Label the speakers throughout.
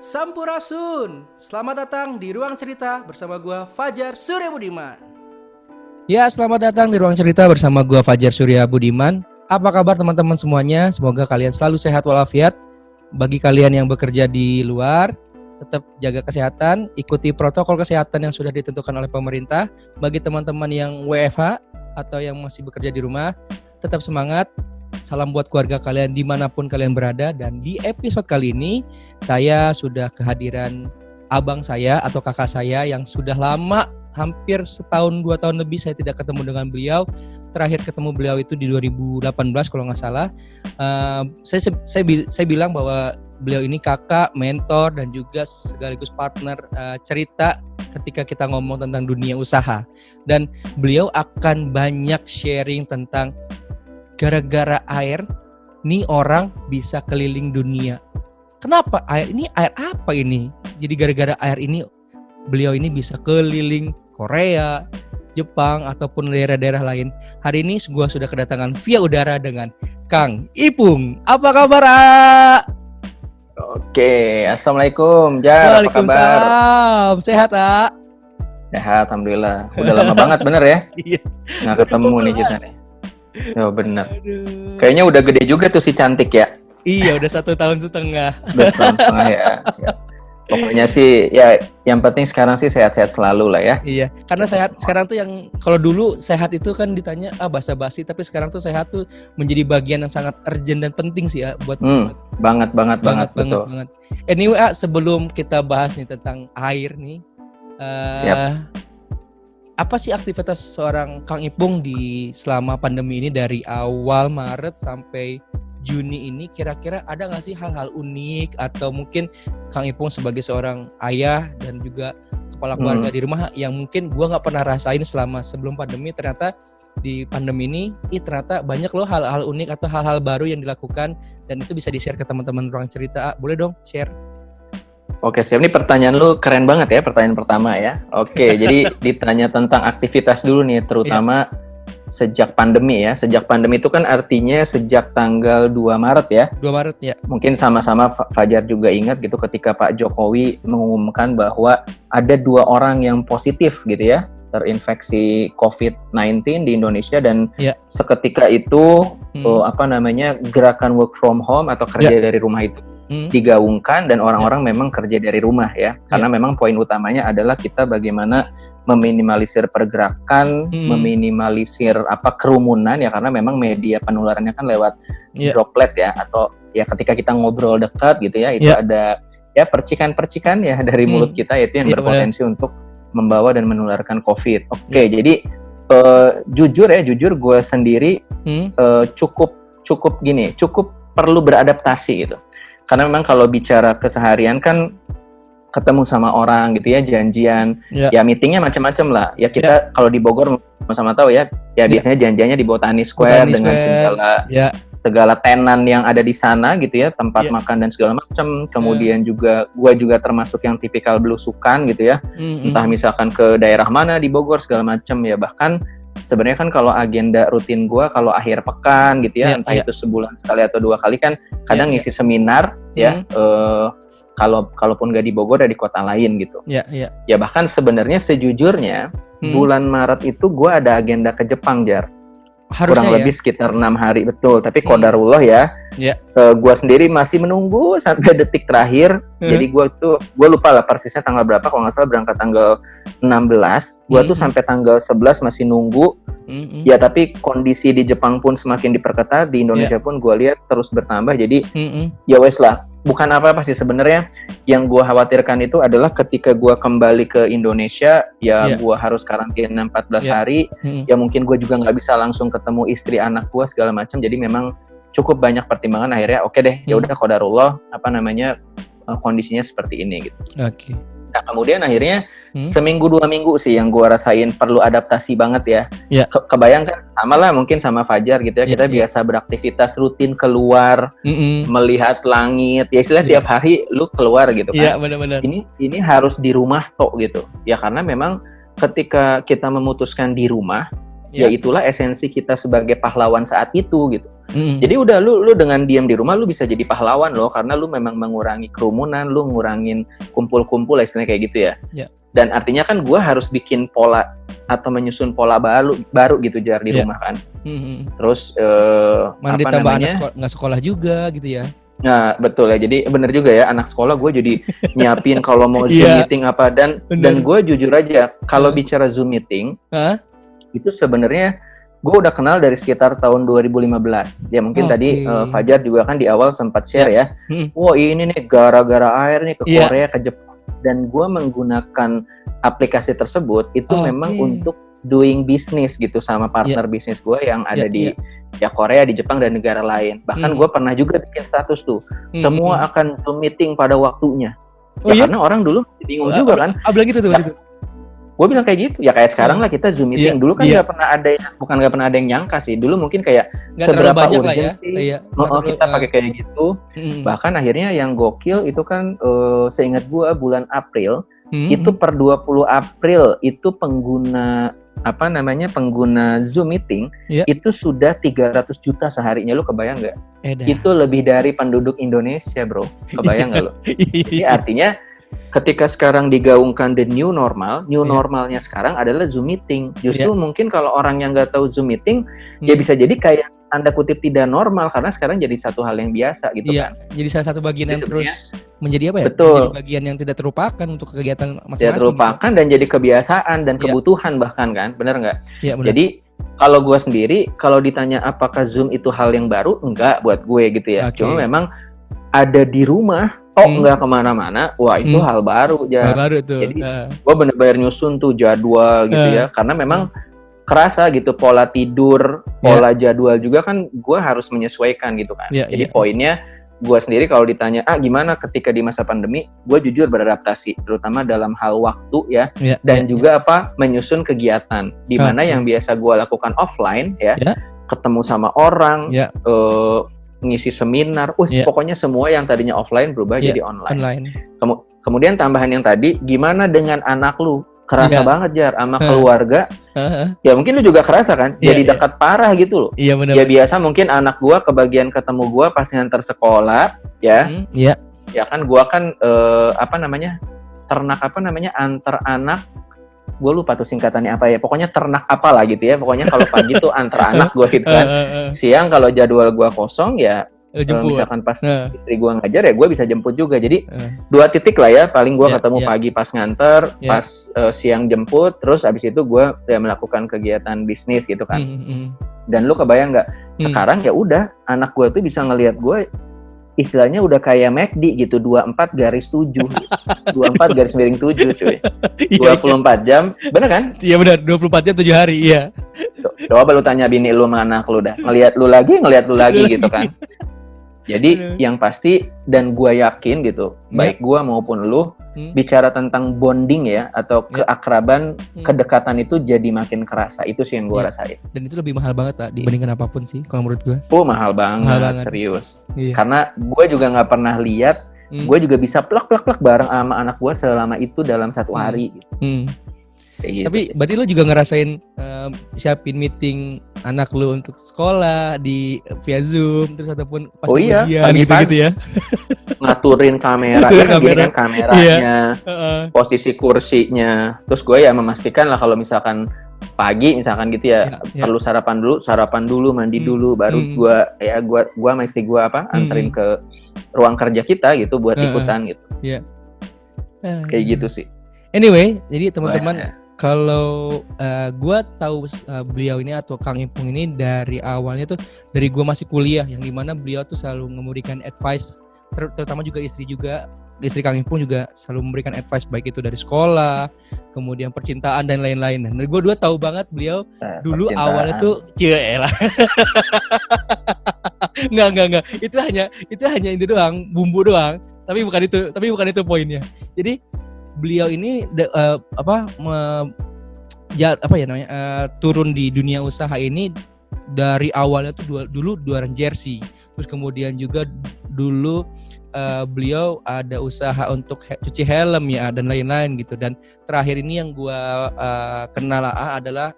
Speaker 1: Sampurasun, selamat datang di Ruang Cerita bersama gua Fajar Surya Budiman.
Speaker 2: Ya, selamat datang di Ruang Cerita bersama gua Fajar Surya Budiman. Apa kabar teman-teman semuanya? Semoga kalian selalu sehat walafiat. Bagi kalian yang bekerja di luar, tetap jaga kesehatan, ikuti protokol kesehatan yang sudah ditentukan oleh pemerintah. Bagi teman-teman yang WFH atau yang masih bekerja di rumah, tetap semangat. Salam buat keluarga kalian dimanapun kalian berada. Dan di episode kali ini saya sudah kehadiran abang saya atau kakak saya yang sudah lama, hampir setahun 2 tahun lebih saya tidak ketemu dengan beliau. Terakhir ketemu beliau itu di 2018 kalau nggak salah. Saya bilang bahwa beliau ini kakak, mentor, dan juga sekaligus partner cerita ketika kita ngomong tentang dunia usaha. Dan beliau akan banyak sharing tentang gara-gara air, nih orang bisa keliling dunia. Kenapa air ini? Air apa ini? Jadi gara-gara air ini, beliau ini bisa keliling Korea, Jepang, ataupun daerah-daerah lain. Hari ini gua sudah kedatangan via udara dengan Kang Ipung. Apa kabar, A?
Speaker 3: Oke, assalamualaikum, Jar. Apa kabar?
Speaker 2: Waalaikumsalam. Sehat, A?
Speaker 3: Sehat, alhamdulillah. Udah lama banget, bener ya?
Speaker 2: Iya.
Speaker 3: Nggak ketemu nih kita nih. Ya bener. Kayaknya udah gede juga tuh si cantik ya.
Speaker 2: Iya, udah 1 tahun setengah.
Speaker 3: Udah setahun setengah ya. Pokoknya sih, ya yang penting sekarang sih sehat-sehat selalu lah ya.
Speaker 2: Iya, karena sehat sekarang tuh yang kalau dulu sehat itu kan ditanya basa-basi, tapi sekarang tuh sehat tuh menjadi bagian yang sangat urgent dan penting sih ya buat
Speaker 3: banget betul.
Speaker 2: Anyway, sebelum kita bahas nih tentang air nih, apa sih aktivitas seorang Kang Ipung di selama pandemi ini dari awal Maret sampai Juni ini? Kira-kira ada nggak sih hal-hal unik atau mungkin Kang Ipung sebagai seorang ayah dan juga kepala keluarga di rumah yang mungkin gua nggak pernah rasain selama sebelum pandemi, ternyata di pandemi ini ternyata banyak loh hal-hal unik atau hal-hal baru yang dilakukan dan itu bisa di-share ke teman-teman Ruang Cerita. Boleh dong share?
Speaker 3: Oke, siap. Ini pertanyaan lu keren banget ya, pertanyaan pertama ya. Oke, jadi ditanya tentang aktivitas dulu nih, terutama sejak pandemi ya. Sejak pandemi itu kan artinya sejak tanggal 2 Maret ya.
Speaker 2: 2 Maret ya.
Speaker 3: Mungkin sama-sama Fajar juga ingat gitu ketika Pak Jokowi mengumumkan bahwa ada 2 orang yang positif gitu ya, terinfeksi COVID-19 di Indonesia dan seketika itu gerakan work from home atau kerja dari rumah itu digaungkan dan orang-orang memang kerja dari rumah ya. Karena memang poin utamanya adalah kita bagaimana meminimalisir pergerakan, meminimalisir kerumunan ya, karena memang media penularannya kan lewat droplet ya, atau ya ketika kita ngobrol dekat gitu ya, itu ada ya percikan-percikan ya dari mulut kita, itu yang berpotensi untuk membawa dan menularkan COVID. Oke, jadi jujur gue sendiri cukup perlu beradaptasi gitu. Karena memang kalau bicara keseharian kan ketemu sama orang gitu ya, janjian, ya meetingnya macam-macam lah. Ya kita kalau di Bogor sama-sama tahu ya biasanya janjiannya di Botani Square dengan segala tenan yang ada di sana gitu ya, tempat makan dan segala macam. Kemudian juga gua juga termasuk yang tipikal belusukan gitu ya. Entah misalkan ke daerah mana di Bogor segala macam ya, bahkan sebenarnya kan kalau agenda rutin gue kalau akhir pekan gitu ya, entah itu sebulan sekali atau 2 kali kan kadang ngisi seminar ya, kalaupun nggak di Bogor ya di kota lain gitu. Ya bahkan sebenarnya sejujurnya bulan Maret itu gue ada agenda ke Jepang, Jar. Harusnya kurang lebih sekitar 6 hari, betul. Tapi qadarullah ya, gue sendiri masih menunggu sampai detik terakhir. Jadi gue lupa lah persisnya tanggal berapa. Kalau nggak salah berangkat tanggal 16. Gue tuh sampai tanggal 11 masih nunggu. Ya tapi kondisi di Jepang pun semakin diperketat. Di Indonesia pun gue lihat terus bertambah. Jadi ya wes lah. Bukan apa-apa sih sebenarnya. Yang gue khawatirkan itu adalah ketika gue kembali ke Indonesia, gue harus karantina 14 hari. Ya mungkin gue juga nggak bisa langsung ketemu istri, anak gue segala macam. Jadi memang cukup banyak pertimbangan. Akhirnya oke deh, ya udah qadarullah, kondisinya seperti ini gitu.
Speaker 2: Oke.
Speaker 3: Nah kemudian akhirnya seminggu 2 minggu sih yang gue rasain perlu adaptasi banget ya. Kebayang kan sama lah mungkin sama Fajar gitu ya, kita biasa beraktivitas rutin keluar, melihat langit ya, istilahnya tiap hari lu keluar gitu kan.
Speaker 2: Iya benar-benar.
Speaker 3: Ini harus di rumah gitu ya, karena memang ketika kita memutuskan di rumah Ya itulah esensi kita sebagai pahlawan saat itu gitu. Jadi udah lu dengan diam di rumah lu bisa jadi pahlawan loh, karena lu memang mengurangi kerumunan, lu ngurangin kumpul-kumpul istilahnya kayak gitu ya. Dan artinya kan gue harus bikin pola atau menyusun pola baru gitu Jar di rumah kan. Terus
Speaker 2: mana ditambah anak nggak sekolah juga gitu ya.
Speaker 3: Nah betul ya, jadi bener juga ya, anak sekolah gue jadi nyiapin kalau mau Zoom meeting apa, dan gue jujur aja kalau bicara Zoom meeting itu sebenarnya gue udah kenal dari sekitar tahun 2015 ya, mungkin tadi Fajar juga kan di awal sempat share ya. Wah ini nih gara-gara air nih ke Korea, ke Jepang, dan gue menggunakan aplikasi tersebut itu memang untuk doing business gitu sama partner bisnis gue yang ada di Korea, di Jepang dan negara lain. Bahkan gue pernah juga bikin status tuh, semua akan Zoom meeting pada waktunya. Karena orang dulu bingung juga kan.
Speaker 2: Bilang gitu tuh waktu itu.
Speaker 3: Gue bilang kayak gitu ya, kayak sekarang lah kita Zoom meeting. Dulu kan nggak pernah ada, bukan nggak pernah ada yang nyangka sih. Dulu mungkin kayak gak seberapa urgent sih kita pakai kayak gitu. Bahkan akhirnya yang gokil itu kan seingat gue bulan April itu per 20 April itu pengguna pengguna Zoom meeting itu sudah 300 juta seharinya. Lu kebayang nggak? Itu lebih dari penduduk Indonesia, bro. Kebayang nggak lo? Jadi artinya ketika sekarang digaungkan the new normalnya sekarang adalah Zoom meeting. Justru mungkin kalau orang yang nggak tahu Zoom meeting, ya bisa jadi kayak tanda kutip tidak normal, karena sekarang jadi satu hal yang biasa gitu kan. Jadi salah satu bagian yang terus menjadi apa ya? Betul. Menjadi bagian yang tidak terlupakan untuk kegiatan masing-masing. Tidak terlupakan gitu. Dan jadi kebiasaan dan kebutuhan bahkan kan, benar nggak? Iya benar. Jadi kalau gue sendiri, kalau ditanya apakah Zoom itu hal yang baru, enggak buat gue gitu ya. Cuma memang ada di rumah. Nggak kemana-mana, wah itu hal baru ya. Baru tuh. Jadi gue bener-bener nyusun tuh jadwal gitu ya, karena memang kerasa gitu pola tidur, pola jadwal juga kan gue harus menyesuaikan gitu kan. Jadi poinnya gue sendiri kalau ditanya gimana ketika di masa pandemi, gue jujur beradaptasi, terutama dalam hal waktu ya, dan juga menyusun kegiatan, di mana yang biasa gue lakukan offline ya, ketemu sama orang, ngisi seminar, pokoknya semua yang tadinya offline berubah jadi online. Kemudian tambahan yang tadi, gimana dengan anak lu? Kerasa banget Jar, sama keluarga. Ya mungkin lu juga kerasa kan, jadi dekat parah gitu loh. Iya benar. Ya biasa mungkin anak gua kebagian ketemu gua pas nganter sekolah, ya. Ya kan gua kan antar anak. Gue lupa tuh singkatannya apa ya, pokoknya ternak apalah gitu ya, pokoknya kalau pagi tuh antar anak gue gitu kan. Siang kalau jadwal gue kosong ya misalkan pas istri gue ngajar ya gue bisa jemput juga. Jadi 2 titik lah ya, paling gue ketemu pagi pas nganter, pas siang jemput, terus abis itu gue melakukan kegiatan bisnis gitu kan. Dan lu kebayang nggak, sekarang ya udah anak gue tuh bisa ngelihat gue istilahnya udah kayak McD gitu, 24/7 24/7 cuy. 24 jam, bener kan? Iya benar, 24 jam 7 hari, iya. Coba lu tanya bini lu sama anak lu dah, ngelihat lu lagi gitu kan. Jadi yang pasti, dan gua yakin gitu, baik gua maupun lu, bicara tentang bonding ya, atau keakraban, kedekatan itu jadi makin kerasa. Itu sih yang gua rasain. Dan itu lebih mahal banget dibandingkan apapun sih kalau menurut gua. Mahal banget. Serius. Karena gua juga nggak pernah lihat, gua juga bisa plak bareng sama anak gua selama itu dalam 1 hari gitu. Gitu. Tapi berarti lu juga ngerasain siapin meeting anak lu untuk sekolah via Zoom, terus ataupun pas ujian gitu ya. Ngaturin kamera, kameranya, posisi kursinya. Terus gue ya memastikan lah kalau misalkan pagi misalkan gitu ya, perlu sarapan dulu, mandi dulu, baru gue sama istri gue anterin ke ruang kerja kita gitu buat ikutan gitu. Kayak gitu sih. Anyway, jadi teman-teman, kalau gue tahu beliau ini atau Kang Ipung ini dari awalnya tuh dari gue masih kuliah, yang dimana beliau tuh selalu memberikan advice, terutama juga istri Kang Ipung juga selalu memberikan advice, baik itu dari sekolah, kemudian percintaan dan lain-lain. Dan gue tahu banget beliau dulu awalnya tuh Enggak. Itu hanya itu doang, bumbu doang. Tapi bukan itu poinnya. Jadi beliau ini turun di dunia usaha ini dari awalnya tuh dulu jualan jersey, terus kemudian juga dulu beliau ada usaha untuk cuci helm ya dan lain-lain gitu. Dan terakhir ini yang gua kenal adalah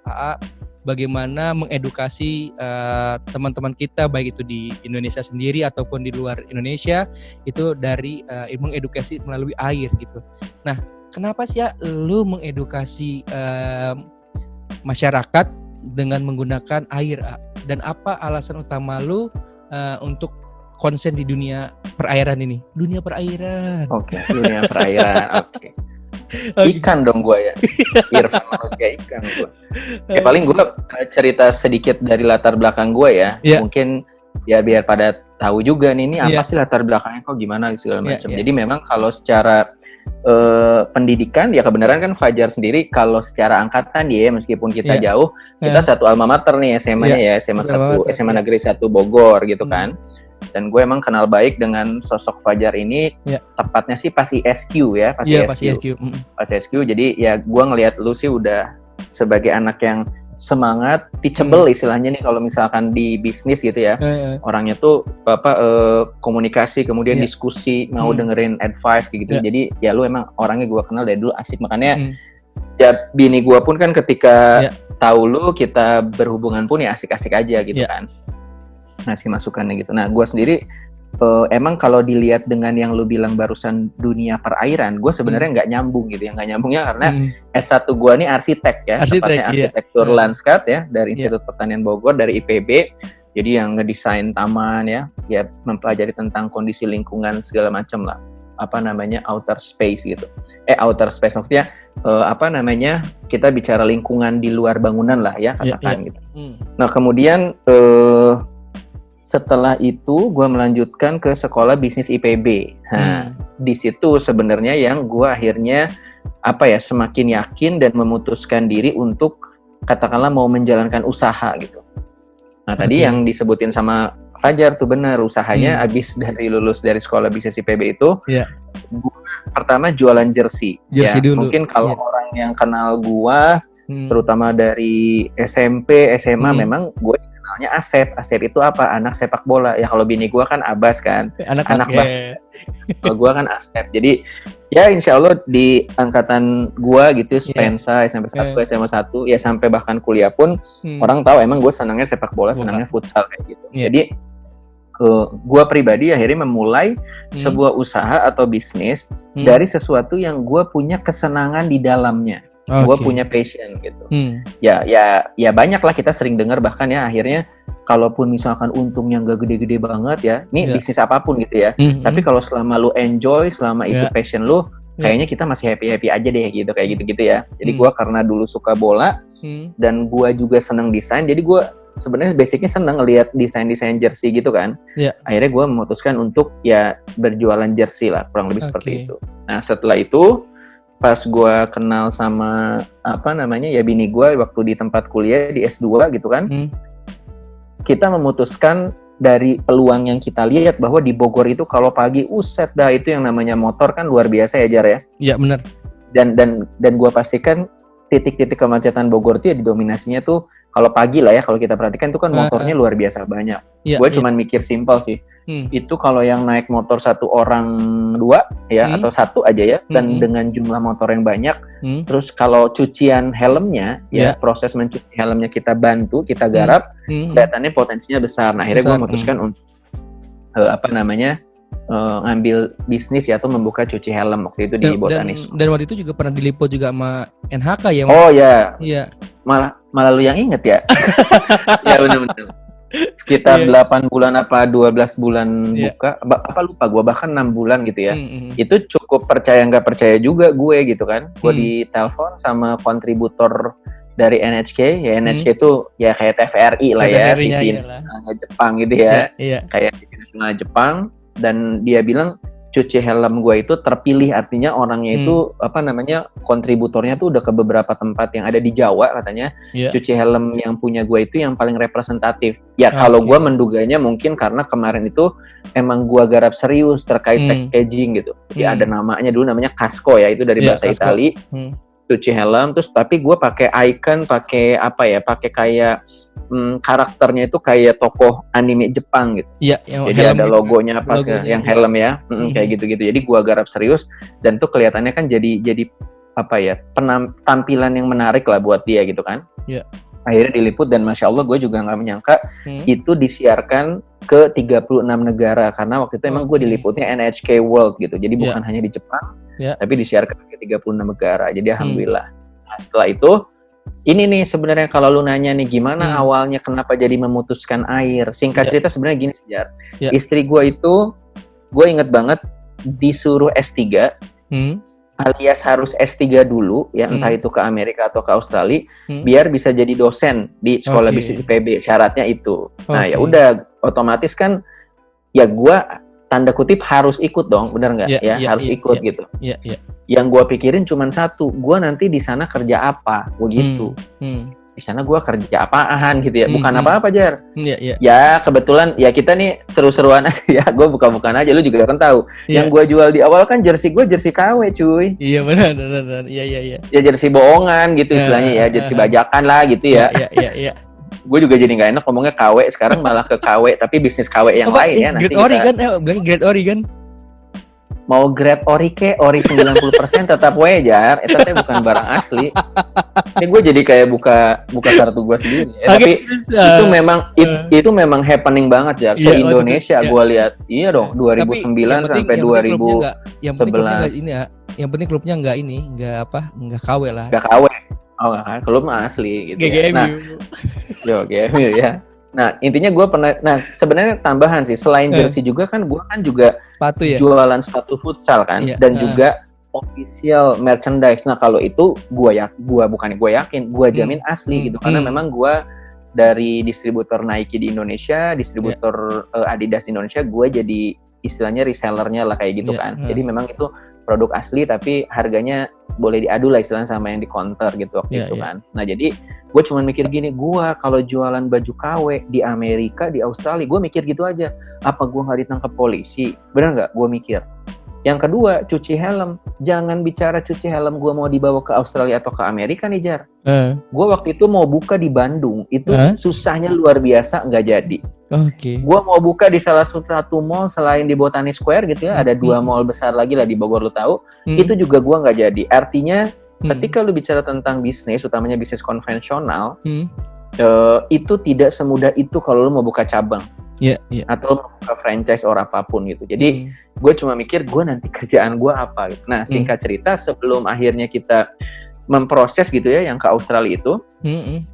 Speaker 2: bagaimana mengedukasi teman-teman kita baik itu di Indonesia sendiri ataupun di luar Indonesia itu dari mengedukasi melalui air gitu. Nah, kenapa sih ya lu mengedukasi masyarakat dengan menggunakan air, dan apa alasan utama lu untuk konsen di dunia perairan ini? Dunia perairan.
Speaker 3: Oke, dunia perairan. Oke. Ikan dong gue ya. Irfan manusia ikan gue. Ya paling gue cerita sedikit dari latar belakang gue ya. Mungkin ya biar pada tahu juga nih ini apa sih latar belakangnya, kok gimana segala macam. Jadi memang kalau secara pendidikan ya kebenaran kan Fajar sendiri kalau secara angkatan dia meskipun kita jauh, kita satu alma mater nih SMA-nya ya, SMA Negeri 1 Bogor gitu kan. Dan gue emang kenal baik dengan sosok Fajar ini, tepatnya sih pas ISQ ya, pas ISQ. Jadi ya gue ngelihat lu sih udah sebagai anak yang semangat, teachable istilahnya nih kalau misalkan di bisnis gitu ya. Orangnya tuh komunikasi, kemudian diskusi, mau dengerin advice gitu. Jadi ya lu emang orangnya gue kenal dari dulu asik, makanya ya bini gue pun kan ketika tahu lu kita berhubungan pun ya asik-asik aja gitu kan. Ngasih masukannya gitu. Nah, gue sendiri emang kalau dilihat dengan yang lu bilang barusan dunia perairan, gue sebenarnya nggak nyambung gitu ya. Nggak nyambungnya karena S1 gue nih arsitek ya, tepatnya arsitektur landscape ya, dari Institut Pertanian Bogor, dari IPB. Jadi yang ngedesain taman ya mempelajari tentang kondisi lingkungan segala macam lah. Apa namanya outer space gitu. Outer space maksudnya kita bicara lingkungan di luar bangunan lah ya katakan gitu. Nah kemudian setelah itu gue melanjutkan ke sekolah bisnis IPB. Nah, di situ sebenarnya yang gue akhirnya semakin yakin dan memutuskan diri untuk katakanlah mau menjalankan usaha gitu. Nah, tadi yang disebutin sama Fajar tuh benar, usahanya abis dari lulus dari sekolah bisnis IPB itu, gue pertama jualan jersey ya. Dulu. Mungkin kalau orang yang kenal gue, terutama dari SMP, SMA, memang gue kenalnya Asep itu apa? Anak sepak bola. Ya kalau bini gue kan Abbas kan. Anak basket. Kalau gue kan Asep. Jadi ya insya Allah di angkatan gue gitu, Spensa, SMP 1, SMA 1, ya sampai bahkan kuliah pun orang tahu emang gue senangnya sepak bola, senangnya futsal kayak gitu. Jadi gue pribadi akhirnya memulai sebuah usaha atau bisnis dari sesuatu yang gue punya kesenangan di dalamnya. Gue punya passion gitu. Ya banyak lah kita sering dengar bahkan ya akhirnya kalaupun misalkan untungnya nggak gede-gede banget ya, ini bisnis apapun gitu ya. Tapi kalau selama lu enjoy, selama itu passion lu, kayaknya kita masih happy aja deh gitu kayak gitu ya. Jadi gue karena dulu suka bola dan gue juga seneng desain, jadi gue sebenarnya basicnya seneng ngelihat desain jersey gitu kan. Akhirnya gue memutuskan untuk ya berjualan jersey lah kurang lebih seperti itu. Nah setelah itu pas gue kenal sama bini gue waktu di tempat kuliah di S2 gitu kan, kita memutuskan dari peluang yang kita lihat bahwa di Bogor itu kalau pagi itu yang namanya motor kan luar biasa ya Jar ya. Iya benar. Dan gue pastikan titik-titik kemacetan Bogor itu ya didominasinya tuh kalau pagi lah ya, kalau kita perhatikan itu kan motornya luar biasa banyak. Gue cuman mikir simpel sih. Itu kalau yang naik motor 1 orang 2 ya atau 1 aja ya, dan dengan jumlah motor yang banyak, terus kalau cucian helmnya ya proses mencuci helmnya kita bantu, kita garap, kelihatannya potensinya besar. Nah, akhirnya gue memutuskan untuk ngambil bisnis ya atau membuka cuci helm waktu itu di Botanis. Dan waktu itu juga pernah diliput juga sama NHK ya. Oh ya. Iya. Malah lu yang inget ya. Ya benar-benar. Sekitar 8 bulan apa 12 bulan buka, apa lupa gue, bahkan 6 bulan gitu ya. Itu cukup percaya nggak percaya juga gue gitu kan. Gue ditelepon sama kontributor dari NHK, ya NHK itu ya kayak TVRI lah ya, TV Jepang gitu ya. Kayak TV nasional Jepang. Dan dia bilang cuci helm gue itu terpilih, artinya orangnya itu kontributornya tuh udah ke beberapa tempat yang ada di Jawa katanya. Cuci helm yang punya gue itu yang paling representatif. Ya kalau gue menduganya mungkin karena kemarin itu emang gue garap serius terkait packaging gitu. Jadi ada namanya dulu namanya Casco ya, itu dari bahasa Itali. Cuci helm terus tapi gue pakai icon, pakai kayak karakternya itu kayak tokoh anime Jepang gitu. Jadi ada logonya pas yang helm ya, kayak gitu-gitu. Jadi gua garap serius dan tuh kelihatannya kan jadi tampilan yang menarik lah buat dia gitu kan. Akhirnya diliput dan Masya Allah gue juga nggak menyangka itu disiarkan ke 36 negara. Karena waktu itu emang gue diliputnya NHK World gitu. Jadi bukan hanya di Jepang, tapi disiarkan ke 36 negara. Jadi Alhamdulillah. Nah, setelah itu, ini nih sebenarnya kalau lu nanya nih gimana awalnya kenapa jadi memutuskan air. Singkat cerita sebenarnya gini Fajar. Istri gue itu, gue inget banget disuruh S3, alias harus S3 dulu ya, entah itu ke Amerika atau ke Australia, biar bisa jadi dosen di sekolah bisnis IPB. Syaratnya itu. Nah ya udah, otomatis kan ya gue tanda kutip harus ikut dong, benar nggak? Harus ikut gitu. Yang gue pikirin cuma satu, gue nanti di sana kerja apa, begitu. Di sana gue kerja apaan gitu ya, bukan apa-apa Jar. Ya kebetulan ya kita nih seru-seruan aja ya, gue buka-bukaan aja, lu juga kan tahu. Yang gue jual di awal kan jersey gue jersey KW cuy.
Speaker 2: Iya benar. Iya.
Speaker 3: Ya jersey bohongan gitu istilahnya ya, jersey bajakan lah gitu ya.
Speaker 2: Iya.
Speaker 3: Gue juga jadi nggak enak ngomongnya KW, sekarang malah ke KW tapi bisnis KW yang lain ya. Nanti
Speaker 2: Grade ori kan, bilangnya grade ori kan.
Speaker 3: Mau grade ori ke, ori 90% tetap Jar. Itu teh bukan barang asli. Ini gue jadi kayak buka kartu gue sendiri. Tapi itu memang happening banget ya. So Indonesia gue lihat, iya dong 2009 sampai 2011.
Speaker 2: Yang penting klubnya nggak KW lah.
Speaker 3: Nggak KW. Oh nggak, klub mah asli gitu.
Speaker 2: GGMU.
Speaker 3: GGMU ya. Nah intinya gue pernah, sebenarnya tambahan sih, selain jersey juga kan gue kan juga sepatu ya? Jualan sepatu futsal kan, dan juga official merchandise. Nah kalau itu gue yakin, gue jamin asli gitu, karena memang gue dari distributor Nike di Indonesia, distributor Adidas di Indonesia, gue jadi istilahnya resellernya lah kayak gitu kan. Jadi memang itu produk asli tapi harganya boleh diadu lah istilahnya sama yang di counter gitu waktu itu kan. Nah jadi gue cuma mikir gini, gue kalau jualan baju KW di Amerika, di Australia, gue mikir gitu aja, apa gue nggak ditangkap polisi? Bener nggak? Gue mikir. Yang kedua, cuci helm. Jangan bicara cuci helm gue mau dibawa ke Australia atau ke Amerika nih Jar. Gue waktu itu mau buka di Bandung, itu susahnya luar biasa, nggak jadi. Gue mau buka di salah satu mall selain di Botani Square gitu ya, ada 2 mall besar lagi lah di Bogor, lu tahu. Itu juga gue nggak jadi. Artinya ketika lu bicara tentang bisnis, utamanya bisnis konvensional, itu tidak semudah itu kalau lu mau buka cabang. Atau mau buka franchise or apapun gitu. Jadi gue cuma mikir, gue nanti kerjaan gue apa gitu. Nah singkat cerita, sebelum akhirnya kita memproses gitu ya yang ke Australia itu,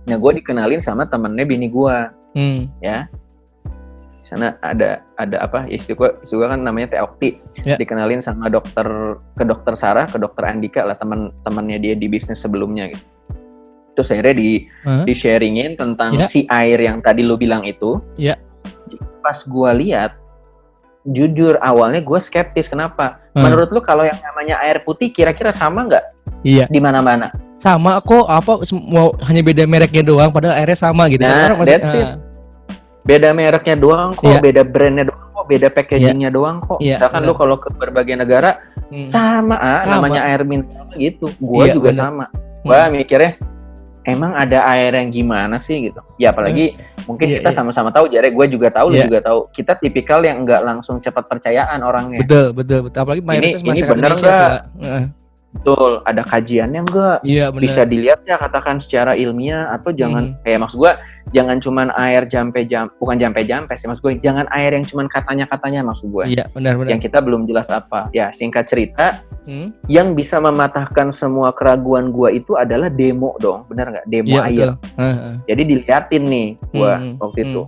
Speaker 3: nah gue dikenalin sama temennya bini gue, ya. Di sana ada apa? Istri gue kan namanya Teh Okti, dikenalin sama dokter Sarah, ke dokter Andika lah, temannya dia di bisnis sebelumnya gitu. Terus akhirnya di sharingin tentang si air yang tadi lu bilang itu. Pas gue lihat, jujur awalnya gue skeptis. Kenapa? Menurut lu kalau yang namanya air putih kira-kira sama nggak? Di mana-mana?
Speaker 2: Sama kok, mau hanya beda mereknya doang, padahal airnya sama gitu.
Speaker 3: Nah, that's it. Beda mereknya doang kok, beda brandnya doang kok, beda packagingnya doang kok. Misalkan lu kalau ke berbagai negara sama, namanya air mineral gitu. Gue juga sama. Gue mikirnya, emang ada air yang gimana sih gitu? Ya apalagi mungkin kita sama-sama tahu, Jare, gue juga tahu, lu juga tahu. Kita tipikal yang nggak langsung cepat percayaan orangnya.
Speaker 2: Betul. Apalagi mayoritas masyarakat Indonesia.
Speaker 3: Betul, ada kajiannya enggak? Bisa dilihat ya, katakan secara ilmiah, atau jangan kayak maksud gue, jangan cuman air bukan jampe-jampe sih, maksud gue jangan air yang cuman katanya maksud gue. Benar. Yang kita belum jelas apa. Ya singkat cerita, yang bisa mematahkan semua keraguan gue itu adalah demo dong, benar nggak? Demo air. Jadi diliatin nih gue waktu itu,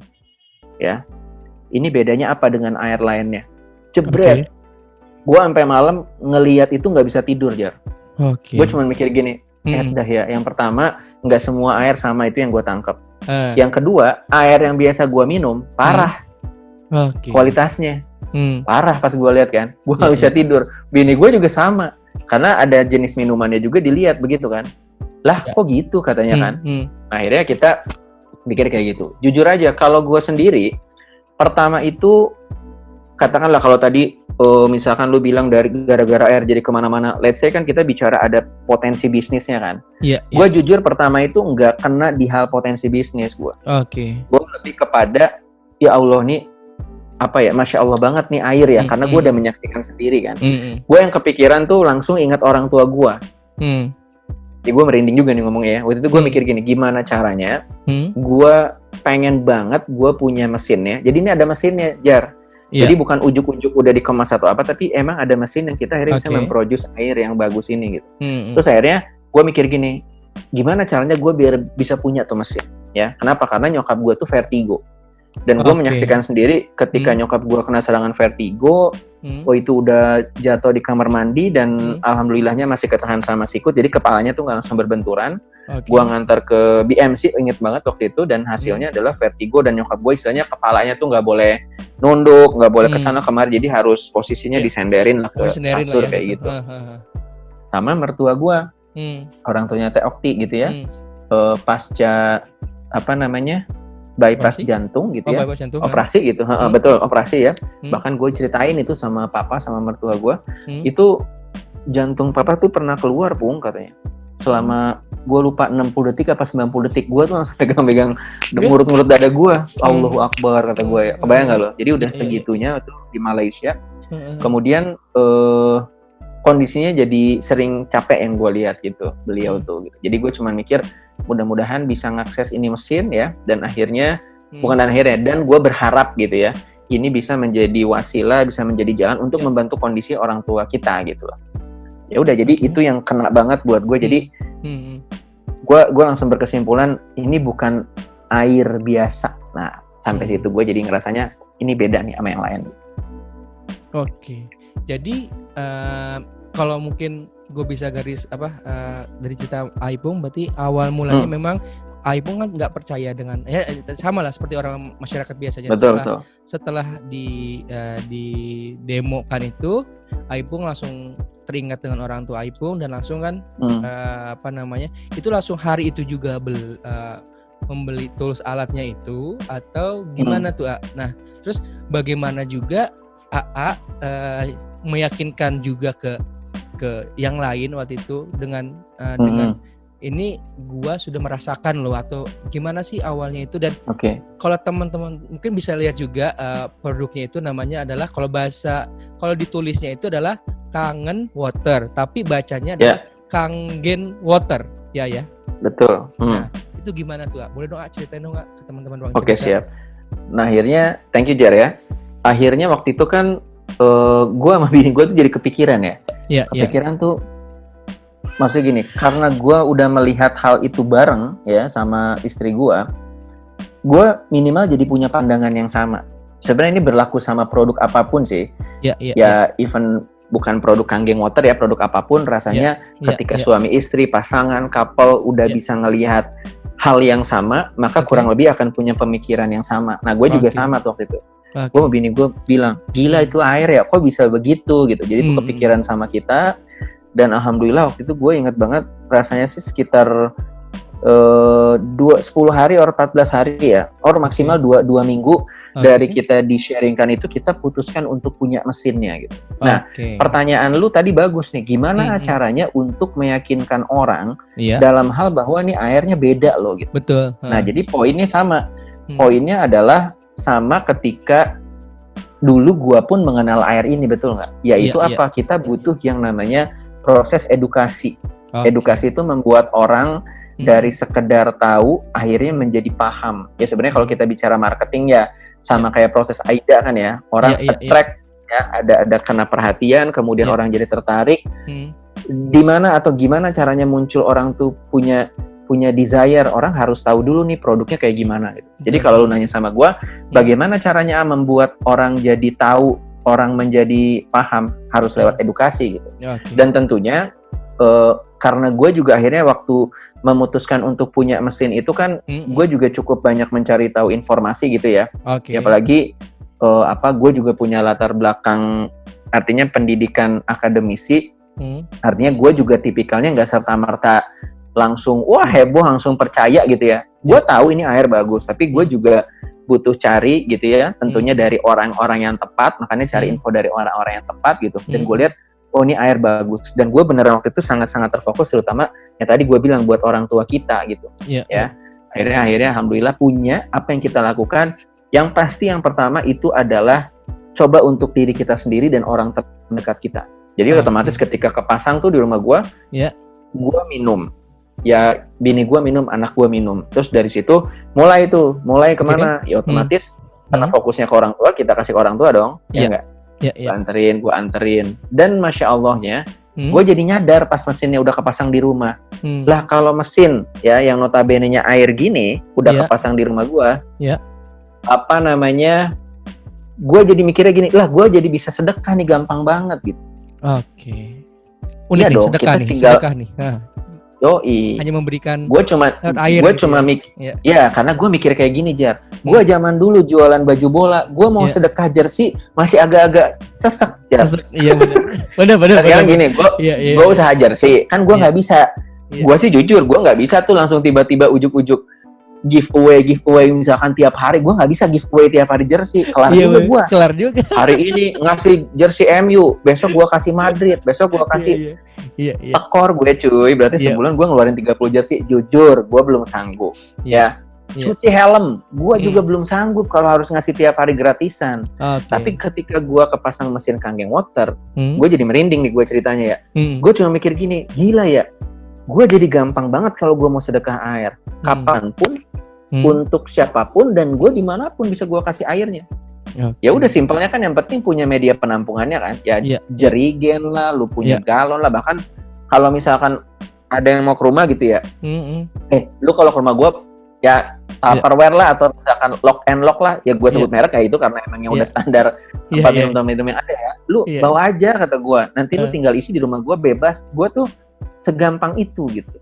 Speaker 3: ya. Ini bedanya apa dengan air lainnya? Jebret. Gue sampai malam ngelihat itu nggak bisa tidur, Jar. Gue cuma mikir gini, dah ya. Yang pertama, nggak semua air sama, itu yang gue tangkap. Yang kedua, air yang biasa gue minum parah kualitasnya, parah. Pas gue lihat kan, gue nggak bisa tidur. Bini gue juga sama, karena ada jenis minumannya juga dilihat begitu kan. Lah kok gitu katanya kan. Nah, akhirnya kita pikir kayak gitu. Jujur aja, kalau gue sendiri, pertama itu katakanlah kalau tadi misalkan lu bilang dari gara-gara air jadi kemana-mana, let's say kan kita bicara ada potensi bisnisnya kan. Gue jujur pertama itu nggak kena di hal potensi bisnis gue. Gue lebih kepada ya Allah nih, apa ya, Masya Allah banget nih air ya, karena gue udah menyaksikan sendiri kan. Gue yang kepikiran tuh langsung ingat orang tua gue. ya gue merinding juga nih ngomongnya ya. Waktu itu gue mikir gini, gimana caranya gue pengen banget gue punya mesinnya. Jadi ini ada mesinnya, Jar. Jadi bukan ujuk-ujuk udah dikemas atau apa, tapi emang ada mesin yang kita akhirnya bisa memproduce air yang bagus ini gitu. Terus akhirnya gue mikir gini, gimana caranya gue biar bisa punya tuh mesin, ya? Kenapa? Karena nyokap gue tuh vertigo. Dan gue menyaksikan sendiri ketika nyokap gue kena serangan vertigo, itu udah jatuh di kamar mandi dan alhamdulillahnya masih ketahan sama sikut, jadi kepalanya tuh nggak langsung berbenturan. Gue ngantar ke BMC, inget banget waktu itu, dan hasilnya adalah vertigo, dan nyokap gue istilahnya kepalanya tuh nggak boleh nunduk, nggak boleh kesana kemari, jadi harus posisinya disenderin lah ke kasur kayak gitu. Sama mertua gue, orang tuanya Teh Okti gitu ya, pasca bypass jantung gitu ya, operasi gitu, betul operasi ya. Bahkan gue ceritain itu sama papa sama mertua gue, itu jantung papa tuh pernah keluar Pung katanya. Selama gue lupa 60 detik apa 90 detik, gue tuh langsung pegang-pegang ngurut-ngurut dada gue. Allahu Akbar kata gue ya. Kebayang gak lo? Jadi udah segitunya tuh di Malaysia. Kemudian kondisinya jadi sering capek yang gue lihat gitu beliau tuh gitu. Jadi gue cuma mikir mudah-mudahan bisa ngakses ini mesin ya, dan akhirnya dan gue berharap gitu ya, ini bisa menjadi wasilah, bisa menjadi jalan untuk membantu kondisi orang tua kita gitu loh. Ya udah, jadi itu yang kena banget buat gue. Jadi gue langsung berkesimpulan ini bukan air biasa. Nah sampai situ gue jadi ngerasanya ini beda nih sama yang lain.
Speaker 2: Oke. Jadi kalau mungkin gue bisa garis dari cerita Aipung, berarti awal mulanya memang Aipung kan nggak percaya dengan sama lah seperti orang masyarakat biasanya. Setelah di demokan itu, Aipung langsung teringat dengan orang tua Aipung dan langsung kan itu langsung hari itu juga membeli tools alatnya itu atau gimana tuh A? Nah terus bagaimana juga AA meyakinkan juga ke yang lain waktu itu dengan ini gua sudah merasakan loh, atau gimana sih awalnya itu. Dan kalau teman-teman mungkin bisa lihat juga produknya itu namanya adalah kalau ditulisnya itu adalah Kangen Water, tapi bacanya adalah Kangen Water ya.
Speaker 3: Betul.
Speaker 2: Nah itu gimana tuh? Boleh dong ceritain dong ke teman-teman ruang cerita.
Speaker 3: Oke, siap. Nah akhirnya thank you Jar ya. Akhirnya waktu itu kan gue sama bini gue tuh jadi kepikiran ya. Kepikiran tuh maksudnya gini, karena gue udah melihat hal itu bareng ya sama istri gue minimal jadi punya pandangan yang sama. Sebenarnya ini berlaku sama produk apapun sih. Even bukan produk Kangen Water ya, produk apapun rasanya ketika suami istri, pasangan, couple udah bisa ngelihat hal yang sama, maka kurang lebih akan punya pemikiran yang sama. Nah gue juga sama tuh waktu itu. Gue sama bini gue bilang, gila itu air ya, kok bisa begitu gitu. Jadi itu kepikiran sama kita. Dan alhamdulillah waktu itu gue inget banget, rasanya sih sekitar 10 hari or 14 hari ya, or maksimal 2 minggu dari kita di-sharingkan itu, kita putuskan untuk punya mesinnya gitu. Nah pertanyaan lu tadi bagus nih, gimana caranya untuk meyakinkan orang dalam hal bahwa nih airnya beda loh gitu.
Speaker 2: Betul.
Speaker 3: Nah jadi poinnya sama. Poinnya adalah sama ketika dulu gua pun mengenal air ini, betul nggak? Yaitu kita butuh yang namanya proses edukasi. Edukasi itu membuat orang dari sekedar tahu akhirnya menjadi paham. Ya sebenarnya kalau kita bicara marketing ya sama kayak proses AIDA kan ya. Orang attract ya, ada kena perhatian, kemudian orang jadi tertarik. Di mana atau gimana caranya muncul orang tuh punya desire, orang harus tahu dulu nih produknya kayak gimana gitu. Jadi kalau lu nanya sama gua, bagaimana caranya membuat orang jadi tahu, orang menjadi paham, harus lewat edukasi gitu. Dan tentunya karena gue juga akhirnya waktu memutuskan untuk punya mesin itu kan, gue juga cukup banyak mencari tahu informasi gitu ya. Apalagi gue juga punya latar belakang, artinya pendidikan akademisi. Artinya gue juga tipikalnya nggak serta-merta langsung wah heboh langsung percaya gitu ya. Gue tahu ini air bagus, tapi gue juga butuh cari gitu ya, tentunya dari orang-orang yang tepat. Makanya cari info dari orang-orang yang tepat gitu. Dan gue lihat, oh ini air bagus. Dan gue beneran waktu itu sangat-sangat terfokus, terutama yang tadi gue bilang buat orang tua kita gitu. Ya. Akhirnya alhamdulillah punya apa yang kita lakukan. Yang pasti yang pertama itu adalah coba untuk diri kita sendiri dan orang terdekat kita. Jadi otomatis ketika kepasang tuh di rumah gue, gue minum. ya bini gue minum, anak gue minum. Terus dari situ mulai kemana? Ya otomatis karena fokusnya ke orang tua, kita kasih ke orang tua dong, ya enggak? Gue anterin. Dan Masya Allahnya, gue jadi nyadar pas mesinnya udah kepasang di rumah. Lah kalau mesin ya yang notabene-nya air gini udah kepasang di rumah gue, apa namanya? Gue jadi mikirnya gini, lah gue jadi bisa sedekah nih, gampang banget gitu.
Speaker 2: Oke. Unik nih,
Speaker 3: dong,
Speaker 2: sedekah nih.
Speaker 3: Yoi.
Speaker 2: Hanya memberikan
Speaker 3: gue cuma ya karena gue mikir kayak gini, Jar. Gue zaman dulu jualan baju bola, gue mau sedekah jersey masih agak-agak sesek, Jar.
Speaker 2: Iya benar.
Speaker 3: Sekarang gini, gue usaha jersey, kan gue nggak bisa. Gue sih jujur, gue nggak bisa tuh langsung tiba-tiba ujuk-ujuk giveaway misalkan tiap hari. Gue nggak bisa giveaway tiap hari jersey, kelar juga. Hari ini ngasih jersey MU, besok gue kasih Madrid, besok gue kasih tekor gue cuy. Berarti sebulan gue ngeluarin 30 jersey. Jujur gue belum sanggup. Cuci helm gue juga belum sanggup kalau harus ngasih tiap hari gratisan. Tapi ketika gue kepasang mesin Kangen Water, gue jadi merinding nih gue ceritanya ya. Gue cuma mikir gini, gila ya, gue jadi gampang banget kalau gue mau sedekah air kapanpun, untuk siapapun, dan gue dimanapun bisa gue kasih airnya. Ya udah, simpelnya kan yang penting punya media penampungannya kan, jerigen lah, lu punya galon lah. Bahkan kalau misalkan ada yang mau ke rumah gitu ya, lu kalau ke rumah gue ya Tupperware lah, atau misalkan lock and lock lah, ya gue sebut merek kayak itu karena emangnya udah standar tempat minum yang ada ya. Lu bawa aja kata gue, nanti lu tinggal isi di rumah gue bebas. Gue tuh segampang itu gitu.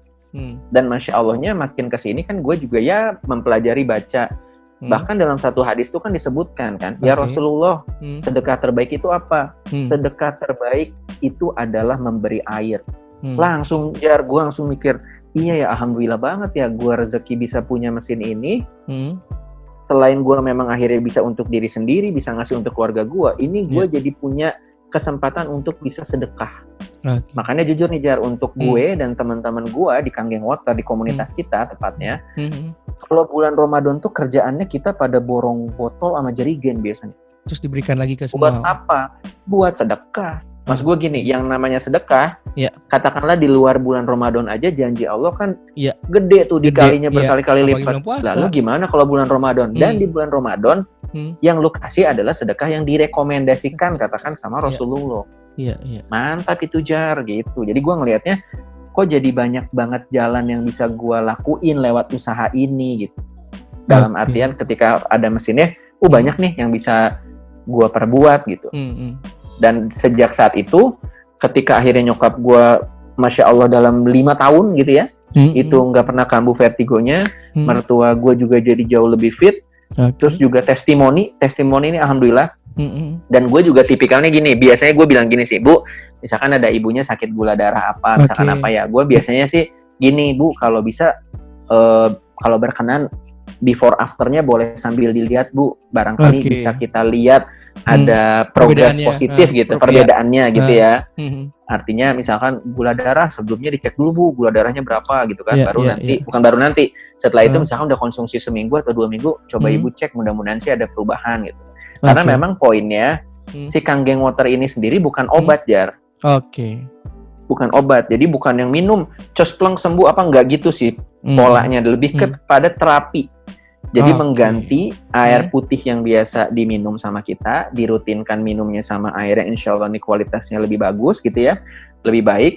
Speaker 3: Dan Masya Allahnya makin kesini kan gue juga ya mempelajari baca. Bahkan dalam satu hadis itu kan disebutkan kan, ya Rasulullah, sedekah terbaik itu apa? Sedekah terbaik itu adalah memberi air. Langsung gue langsung mikir, iya ya, alhamdulillah banget ya gue rezeki bisa punya mesin ini. Selain gue memang akhirnya bisa untuk diri sendiri, bisa ngasih untuk keluarga gue, ini gue jadi punya kesempatan untuk bisa sedekah. Makanya jujur nih Jar, untuk gue dan teman-teman gue di Kangen Water, di komunitas kita tepatnya, kalau bulan Ramadan tuh kerjaannya kita pada borong botol sama jerigen biasanya.
Speaker 2: Terus diberikan lagi ke semua.
Speaker 3: Buat apa? Buat sedekah. Mas gue gini, yang namanya sedekah, katakanlah di luar bulan Ramadan aja, janji Allah kan gede tuh, dikalinya berkali-kali lipat. Lalu gimana kalau bulan Ramadan? Dan di bulan Ramadan, yang lu kasih adalah sedekah yang direkomendasikan, katakan sama Rasulullah. Mantap itu Jar gitu. Jadi gue ngelihatnya, kok jadi banyak banget jalan yang bisa gue lakuin lewat usaha ini gitu. Dalam artian ketika ada mesinnya, banyak nih yang bisa gue perbuat gitu. Dan sejak saat itu, ketika akhirnya nyokap gue, Masya Allah dalam 5 tahun gitu ya, itu nggak pernah kambuh vertigonya, mertua gue juga jadi jauh lebih fit, terus juga testimoni ini alhamdulillah. Dan gue juga tipikalnya gini, biasanya gue bilang gini sih, Bu, misalkan ada ibunya sakit gula darah apa, misalkan apa ya, gue biasanya sih gini, Bu, kalau bisa, kalau berkenan, before afternya boleh sambil dilihat, Bu, barangkali bisa kita lihat ada progres positif gitu, perbedaannya gitu ya. Artinya misalkan gula darah sebelumnya dicek dulu, Bu, gula darahnya berapa gitu kan, baru nanti setelah itu misalkan udah konsumsi seminggu atau 2 minggu, coba Ibu cek, mudah-mudahan sih ada perubahan gitu. Karena memang poinnya si Kangen Water ini sendiri bukan obat, Jar. Bukan obat, jadi bukan yang minum cospleng sembuh apa, enggak gitu sih polanya, lebih kepada terapi. Jadi mengganti air putih yang biasa diminum sama kita, dirutinkan minumnya sama air yang insya Allah ini kualitasnya lebih bagus gitu ya, lebih baik.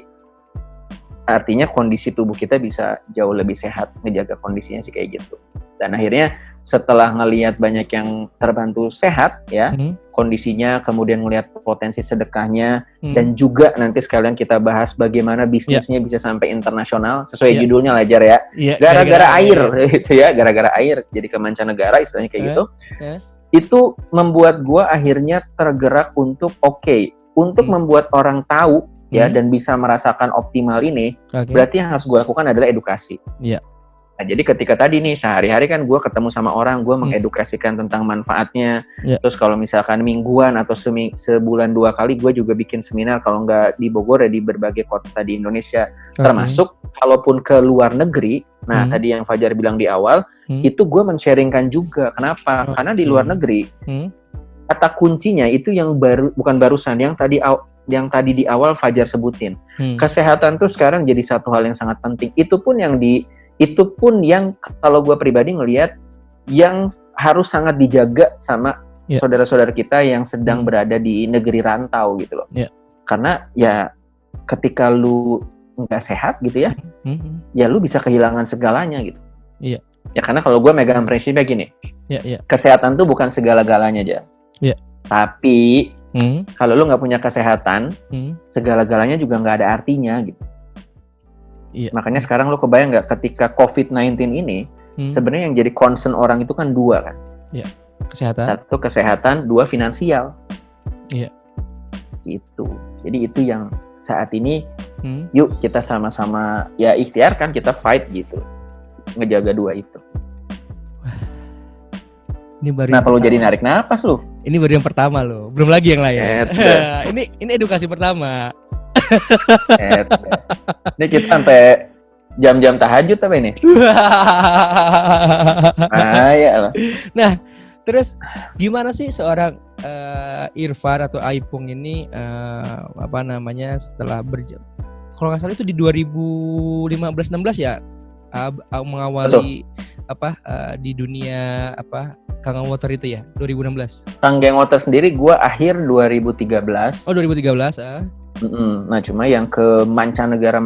Speaker 3: Artinya kondisi tubuh kita bisa jauh lebih sehat, ngejaga kondisinya sih kayak gitu. Dan akhirnya setelah ngelihat banyak yang terbantu sehat ya, kondisinya, kemudian ngelihat potensi sedekahnya, dan juga nanti sekalian kita bahas bagaimana bisnisnya bisa sampai internasional sesuai judulnya lah Jar ya. Gara-gara air gitu ya, gara-gara air jadi ke mancanegara istilahnya kayak gitu. Itu membuat gua akhirnya tergerak untuk untuk membuat orang tahu ya, dan bisa merasakan optimal ini. Berarti yang harus gua lakukan adalah edukasi. Nah, jadi ketika tadi nih sehari-hari kan gue ketemu sama orang, gue mengedukasikan tentang manfaatnya. Terus kalau misalkan mingguan atau sebulan 2 kali gue juga bikin seminar, kalau nggak di Bogor ya di berbagai kota di Indonesia. Termasuk kalaupun ke luar negeri. Nah tadi yang Fajar bilang di awal, itu gue men-sharingkan juga. Kenapa? Karena di luar negeri kata kuncinya itu yang bukan barusan, yang tadi yang tadi di awal Fajar sebutin. Kesehatan tuh sekarang jadi satu hal yang sangat penting. Itu pun yang kalau gue pribadi ngelihat yang harus sangat dijaga sama saudara-saudara kita yang sedang berada di negeri rantau gitu loh. Karena ya ketika lu nggak sehat gitu ya, ya lu bisa kehilangan segalanya gitu. Ya karena kalau gue megang prinsipnya gini, kesehatan tuh bukan segala-galanya aja. Tapi kalau lu nggak punya kesehatan, segala-galanya juga nggak ada artinya gitu. Makanya sekarang lu kebayang nggak ketika COVID-19 ini, sebenarnya yang jadi concern orang itu kan dua kan.
Speaker 2: Kesehatan.
Speaker 3: Satu kesehatan, dua finansial. Gitu. Jadi itu yang saat ini, yuk kita sama-sama ya ikhtiar kan, kita fight gitu, ngejaga dua itu.
Speaker 2: Ini baru
Speaker 3: kalau jadi narik napas lu.
Speaker 2: Ini baru yang pertama loh, belum lagi yang lain. Ini edukasi pertama. Ini kita sampai jam-jam tahajud apa ini? Ya. Nah, terus gimana sih seorang Irfan atau Aipung ini setelah kalau nggak salah itu di 2015-16 ya mengawali di dunia Kangen Water itu ya 2016.
Speaker 3: Kangen Water sendiri gue akhir 2013.
Speaker 2: Oh 2013
Speaker 3: Nah cuma yang ke mancanegara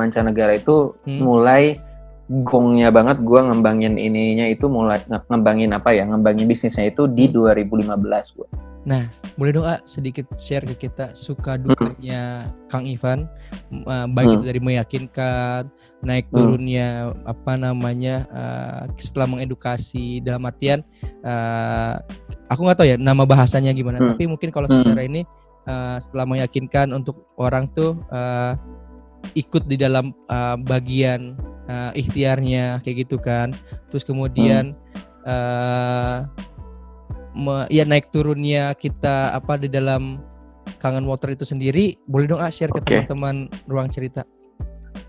Speaker 3: itu mulai gongnya banget gue ngembangin ininya itu mulai ngembangin bisnisnya itu di 2015 gue.
Speaker 2: Nah boleh dong sedikit share ke kita suka dukanya Kang Ivan, baik itu dari meyakinkan, naik turunnya setelah mengedukasi dalam artian aku nggak tahu ya nama bahasanya gimana, tapi mungkin kalau secara ini setelah meyakinkan untuk orang tuh ikut di dalam bagian ikhtiarnya kayak gitu kan, terus kemudian naik turunnya kita di dalam Kangen Water itu sendiri, boleh dong share ke teman-teman ruang cerita.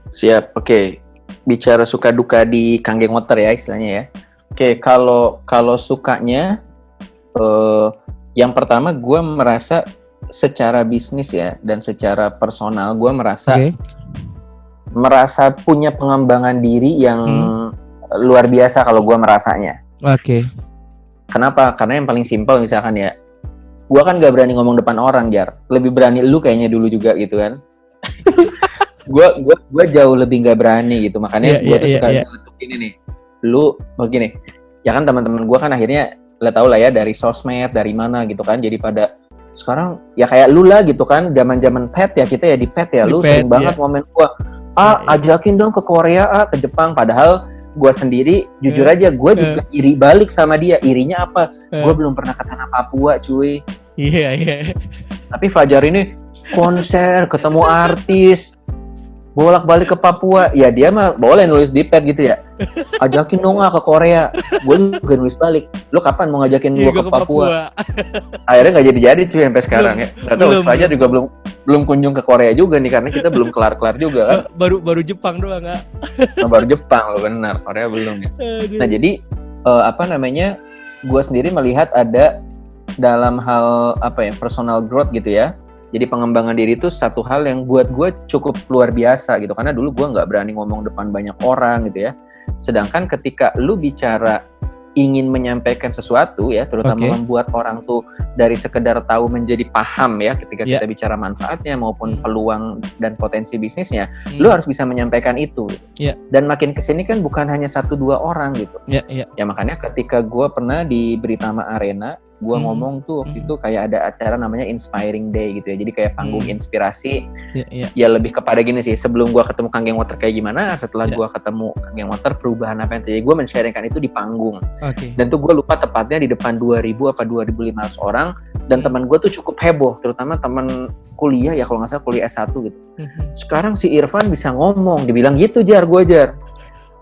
Speaker 3: Siap, oke. Bicara suka duka di Kangen Water ya istilahnya ya. Oke, kalau sukanya, yang pertama gue merasa secara bisnis ya dan secara personal gue merasa punya pengembangan diri yang luar biasa kalau gue merasanya. Kenapa? Karena yang paling simpel misalkan ya, gue kan gak berani ngomong depan orang, Jar. Lebih berani lu kayaknya dulu juga gitu kan. Gue jauh lebih gak berani gitu, makanya gue tuh suka untuk ini nih. Lu begini, ya kan teman-teman gue kan akhirnya lo tau lah ya dari sosmed, dari mana gitu kan, jadi pada sekarang ya kayak lu lah gitu kan, zaman pet ya, kita ya di pet ya, lu sering banget ngomen gue, ajakin dong ke Korea, ke Jepang, padahal gue sendiri jujur aja gue juga iri balik sama dia. Irinya apa? Gue belum pernah ke tanah Papua cuy. Tapi Fajar ini konser, ketemu artis, bolak-balik ke Papua. Ya dia mah boleh nulis di pet gitu ya, ajakin dong ke Korea. Gue juga nulis balik, lu kapan mau ngajakin gue ke Papua? Akhirnya gak jadi cuy sampai sekarang ya. Gak tau Fajar juga belum kunjung ke Korea juga nih, karena kita belum kelar juga kan.
Speaker 2: Baru Jepang doang gak?
Speaker 3: Baru Jepang lo benar, Korea belum ya. Nah jadi gue sendiri melihat ada dalam hal personal growth gitu ya. Jadi pengembangan diri itu satu hal yang buat gue cukup luar biasa gitu, karena dulu gue nggak berani ngomong depan banyak orang gitu ya. Sedangkan ketika lu bicara ingin menyampaikan sesuatu ya, terutama membuat orang tuh dari sekedar tahu menjadi paham ya, ketika kita bicara manfaatnya maupun peluang dan potensi bisnisnya, lu harus bisa menyampaikan itu. Dan makin kesini kan bukan hanya 1-2 orang gitu. Ya makanya ketika gue pernah di Britama Arena, gue ngomong tuh waktu itu kayak ada acara namanya Inspiring Day gitu ya, jadi kayak panggung inspirasi. Ya lebih kepada gini sih, sebelum gue ketemu Kangen Water kayak gimana, setelah gue ketemu Kangen Water perubahan apa yang terjadi, gue men-sharingkan itu di panggung. Dan tuh gue lupa tepatnya di depan 2.000 apa 2.500 orang, dan teman gue tuh cukup heboh, terutama teman kuliah ya, kalau nggak salah kuliah S1 gitu. Sekarang si Irfan bisa ngomong, dibilang gitu Jar.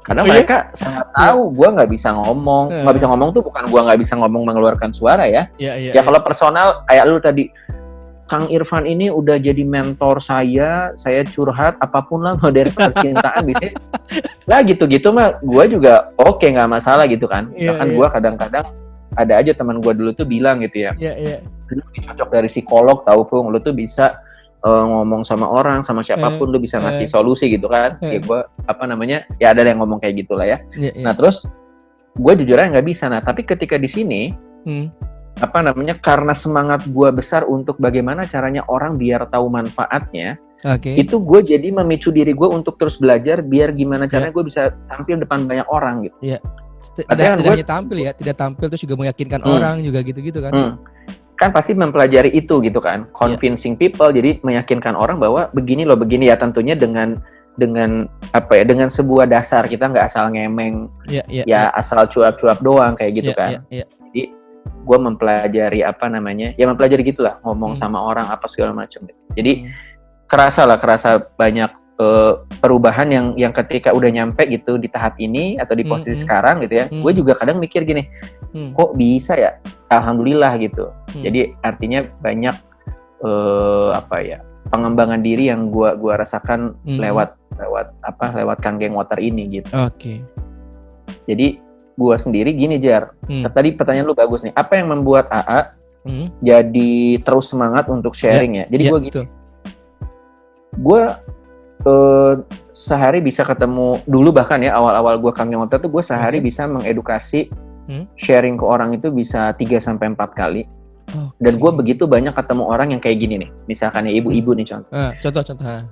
Speaker 3: Karena mereka sangat tahu gue nggak bisa ngomong. Nggak bisa ngomong tuh bukan gue nggak bisa ngomong mengeluarkan suara ya. Ya kalau personal kayak lu tadi, Kang Irfan ini udah jadi mentor saya curhat apapun lah dari percintaan bisnis lah gitu-gitu mah gue juga oke, nggak masalah gitu kan. Bahkan gue kadang-kadang ada aja teman gue dulu tuh bilang gitu ya, lu lebih cocok dari psikolog tahu Pung, lu tuh bisa ngomong sama orang, sama siapapun lu bisa ngasih solusi gitu kan. Ya gue ya ada yang ngomong kayak gitulah ya. Nah terus gue jujur aja nggak bisa. Nah tapi ketika di sini karena semangat gue besar untuk bagaimana caranya orang biar tahu manfaatnya, itu gue jadi memicu diri gue untuk terus belajar biar gimana caranya gue bisa tampil depan banyak orang gitu.
Speaker 2: Tidak hanya tampil ya, tidak tampil terus juga meyakinkan orang juga gitu-gitu kan.
Speaker 3: Kan pasti mempelajari itu gitu kan, convincing people, jadi meyakinkan orang bahwa begini ya, tentunya dengan dengan sebuah dasar, kita nggak asal ngemeng, asal cuap-cuap doang kayak gitu kan. Jadi gue mempelajari mempelajari gitulah, ngomong sama orang apa segala macam. Jadi kerasa banyak perubahan yang ketika udah nyampe gitu di tahap ini atau di posisi sekarang gitu ya. Gue juga kadang mikir gini, kok bisa ya? Alhamdulillah gitu. Jadi artinya banyak pengembangan diri yang gue rasakan lewat Kang Geng Water ini gitu. Jadi gue sendiri gini Jar. Tadi pertanyaan lu bagus nih. Apa yang membuat AA jadi terus semangat untuk sharing ya? Jadi gue gitu. Gue sehari bisa ketemu dulu, bahkan ya awal-awal gue Kang Geng Water tuh gue sehari bisa mengedukasi sharing ke orang itu bisa 3-4 kali. Dan gue begitu banyak ketemu orang yang kayak gini nih. Misalkan ya ibu-ibu nih contoh.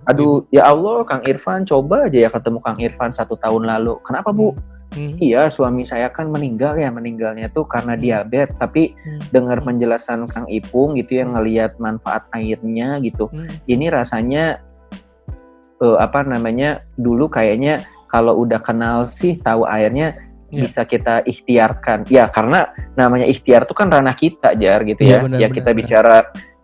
Speaker 3: Aduh ya Allah Kang Irfan, coba aja ya ketemu Kang Irfan 1 tahun lalu. Kenapa Bu? Iya suami saya kan meninggalnya tuh karena diabetes. Tapi dengar penjelasan Kang Ipung gitu yang ngelihat manfaat airnya gitu. Ini rasanya dulu kayaknya kalau udah kenal sih tahu airnya bisa kita ikhtiarkan. Ya karena namanya ikhtiar itu kan ranah kita Jar gitu ya. Kita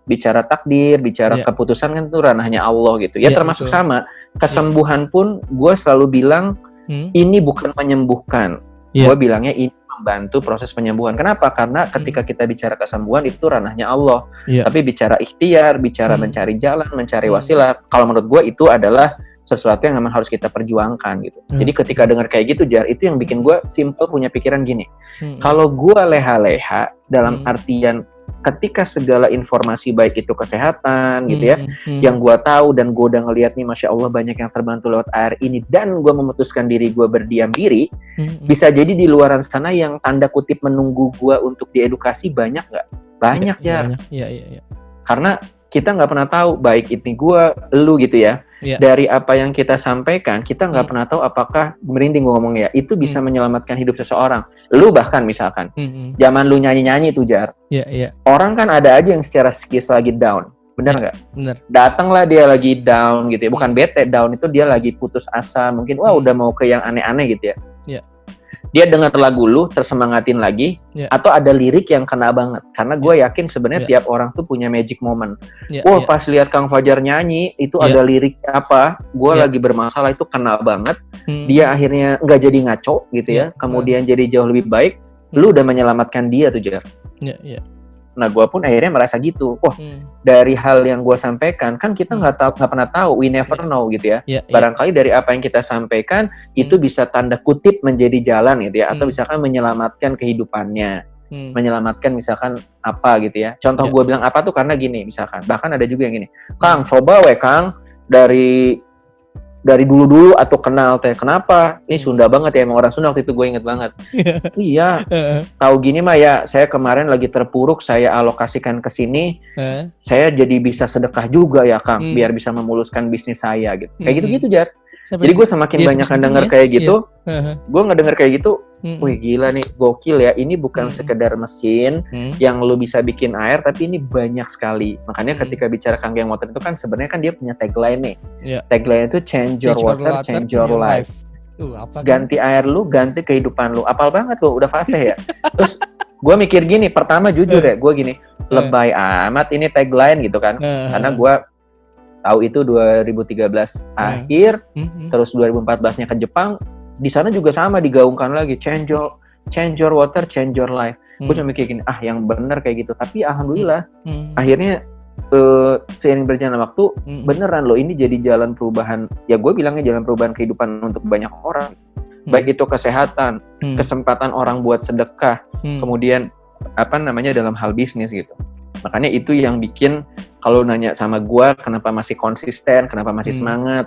Speaker 3: bicara takdir, bicara keputusan kan itu ranahnya Allah gitu. Ya termasuk betul. Sama kesembuhan pun gue selalu bilang ini bukan menyembuhkan. Gue bilangnya ini membantu proses penyembuhan. Kenapa? Karena ketika kita bicara kesembuhan itu ranahnya Allah. Tapi bicara ikhtiar, bicara mencari jalan, mencari wasilah, kalau menurut gue itu adalah sesuatu yang memang harus kita perjuangkan gitu. Jadi ketika dengar kayak gitu Jar, itu yang bikin gue simple punya pikiran gini. Kalau gue leha-leha dalam artian ketika segala informasi baik itu kesehatan gitu ya, yang gue tahu dan gue udah ngeliat nih Masya Allah banyak yang terbantu lewat air ini, dan gue memutuskan diri gue berdiam diri, bisa jadi di luaran sana yang tanda kutip menunggu gue untuk diedukasi banyak nggak? Banyak ya. Karena kita nggak pernah tahu, baik ini gue, lu gitu ya. Dari apa yang kita sampaikan, kita nggak pernah tahu apakah, merinding gue ngomongnya, itu bisa menyelamatkan hidup seseorang. Lu bahkan misalkan, zaman lu nyanyi-nyanyi tuh Jar, orang kan ada aja yang secara psikis lagi down, benar nggak?
Speaker 2: Benar.
Speaker 3: Datanglah dia lagi down gitu ya, bukan bete, down itu dia lagi putus asa, mungkin udah mau ke yang aneh-aneh gitu ya. Dia dengar lagu lu, tersemangatin lagi, atau ada lirik yang kena banget. Karena gue yakin sebenarnya tiap orang tuh punya magic moment. Pas lihat Kang Fajar nyanyi, itu ada lirik apa, gue lagi bermasalah, itu kena banget. Dia akhirnya nggak jadi ngaco gitu ya, kemudian jadi jauh lebih baik. Lu udah menyelamatkan dia tuh Jar. Nah gue pun akhirnya merasa gitu. Dari hal yang gue sampaikan, kan kita nggak pernah tahu, we never know gitu ya. Barangkali dari apa yang kita sampaikan itu bisa tanda kutip menjadi jalan gitu ya, atau misalkan menyelamatkan kehidupannya, menyelamatkan misalkan apa gitu ya. Contoh gue bilang apa tuh karena gini, misalkan bahkan ada juga yang gini, Kang coba Kang dari dulu atau kenal teh, kenapa? Ini Sunda banget ya, emang orang Sunda waktu itu gue inget banget. Iya, tahu gini mah ya, saya kemarin lagi terpuruk, saya alokasikan ke sini, saya jadi bisa sedekah juga ya Kang, biar bisa memuluskan bisnis saya gitu. Kayak gitu-gitu Jar. Jadi gue semakin banyak denger kayak gitu, gue ngedenger kayak gitu, wih gila nih, gokil ya, ini bukan sekedar mesin yang lu bisa bikin air, tapi ini banyak sekali. Makanya ketika bicara Kang Geng Water itu kan sebenarnya kan dia punya tagline nih. Tagline itu change your water, change your life. Ganti air lu, ganti kehidupan lu. Apal banget lu, udah fase ya. Terus gue mikir gini, pertama jujur ya, gue gini, lebay amat ini tagline gitu kan. Karena gue tahu itu 2013 akhir, terus 2014-nya ke Jepang, di sana juga sama digaungkan lagi, change your water, change your life. Gue cuma mikir gini, yang bener kayak gitu. Tapi alhamdulillah, akhirnya seiring berjalan waktu, beneran loh ini jadi jalan perubahan. Ya gue bilangnya jalan perubahan kehidupan untuk banyak orang. Baik itu kesehatan, kesempatan orang buat sedekah, kemudian dalam hal bisnis gitu. Makanya itu yang bikin kalau nanya sama gua kenapa masih konsisten, kenapa masih semangat.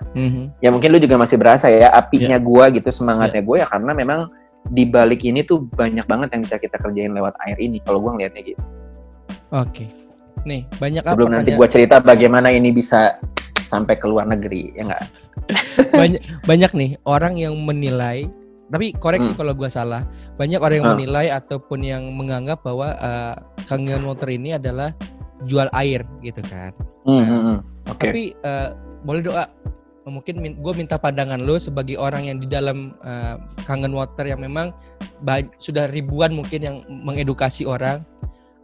Speaker 3: Ya mungkin lu juga masih berasa ya apinya gua gitu, semangatnya gua ya karena memang di balik ini tuh banyak banget yang bisa kita kerjain lewat air ini kalau gua ngeliatnya gitu.
Speaker 2: Oke. Nih, banyak
Speaker 3: Sebelum nanti gua cerita bagaimana ini bisa sampai ke luar negeri, ya enggak?
Speaker 2: banyak nih orang yang menilai, tapi koreksi kalau gua salah. Banyak orang yang menilai ataupun yang menganggap bahwa Kangen Water ini adalah jual air gitu kan. Tapi boleh doa, mungkin gue minta pandangan lo sebagai orang yang di dalam Kangen Water yang memang sudah ribuan mungkin yang mengedukasi orang.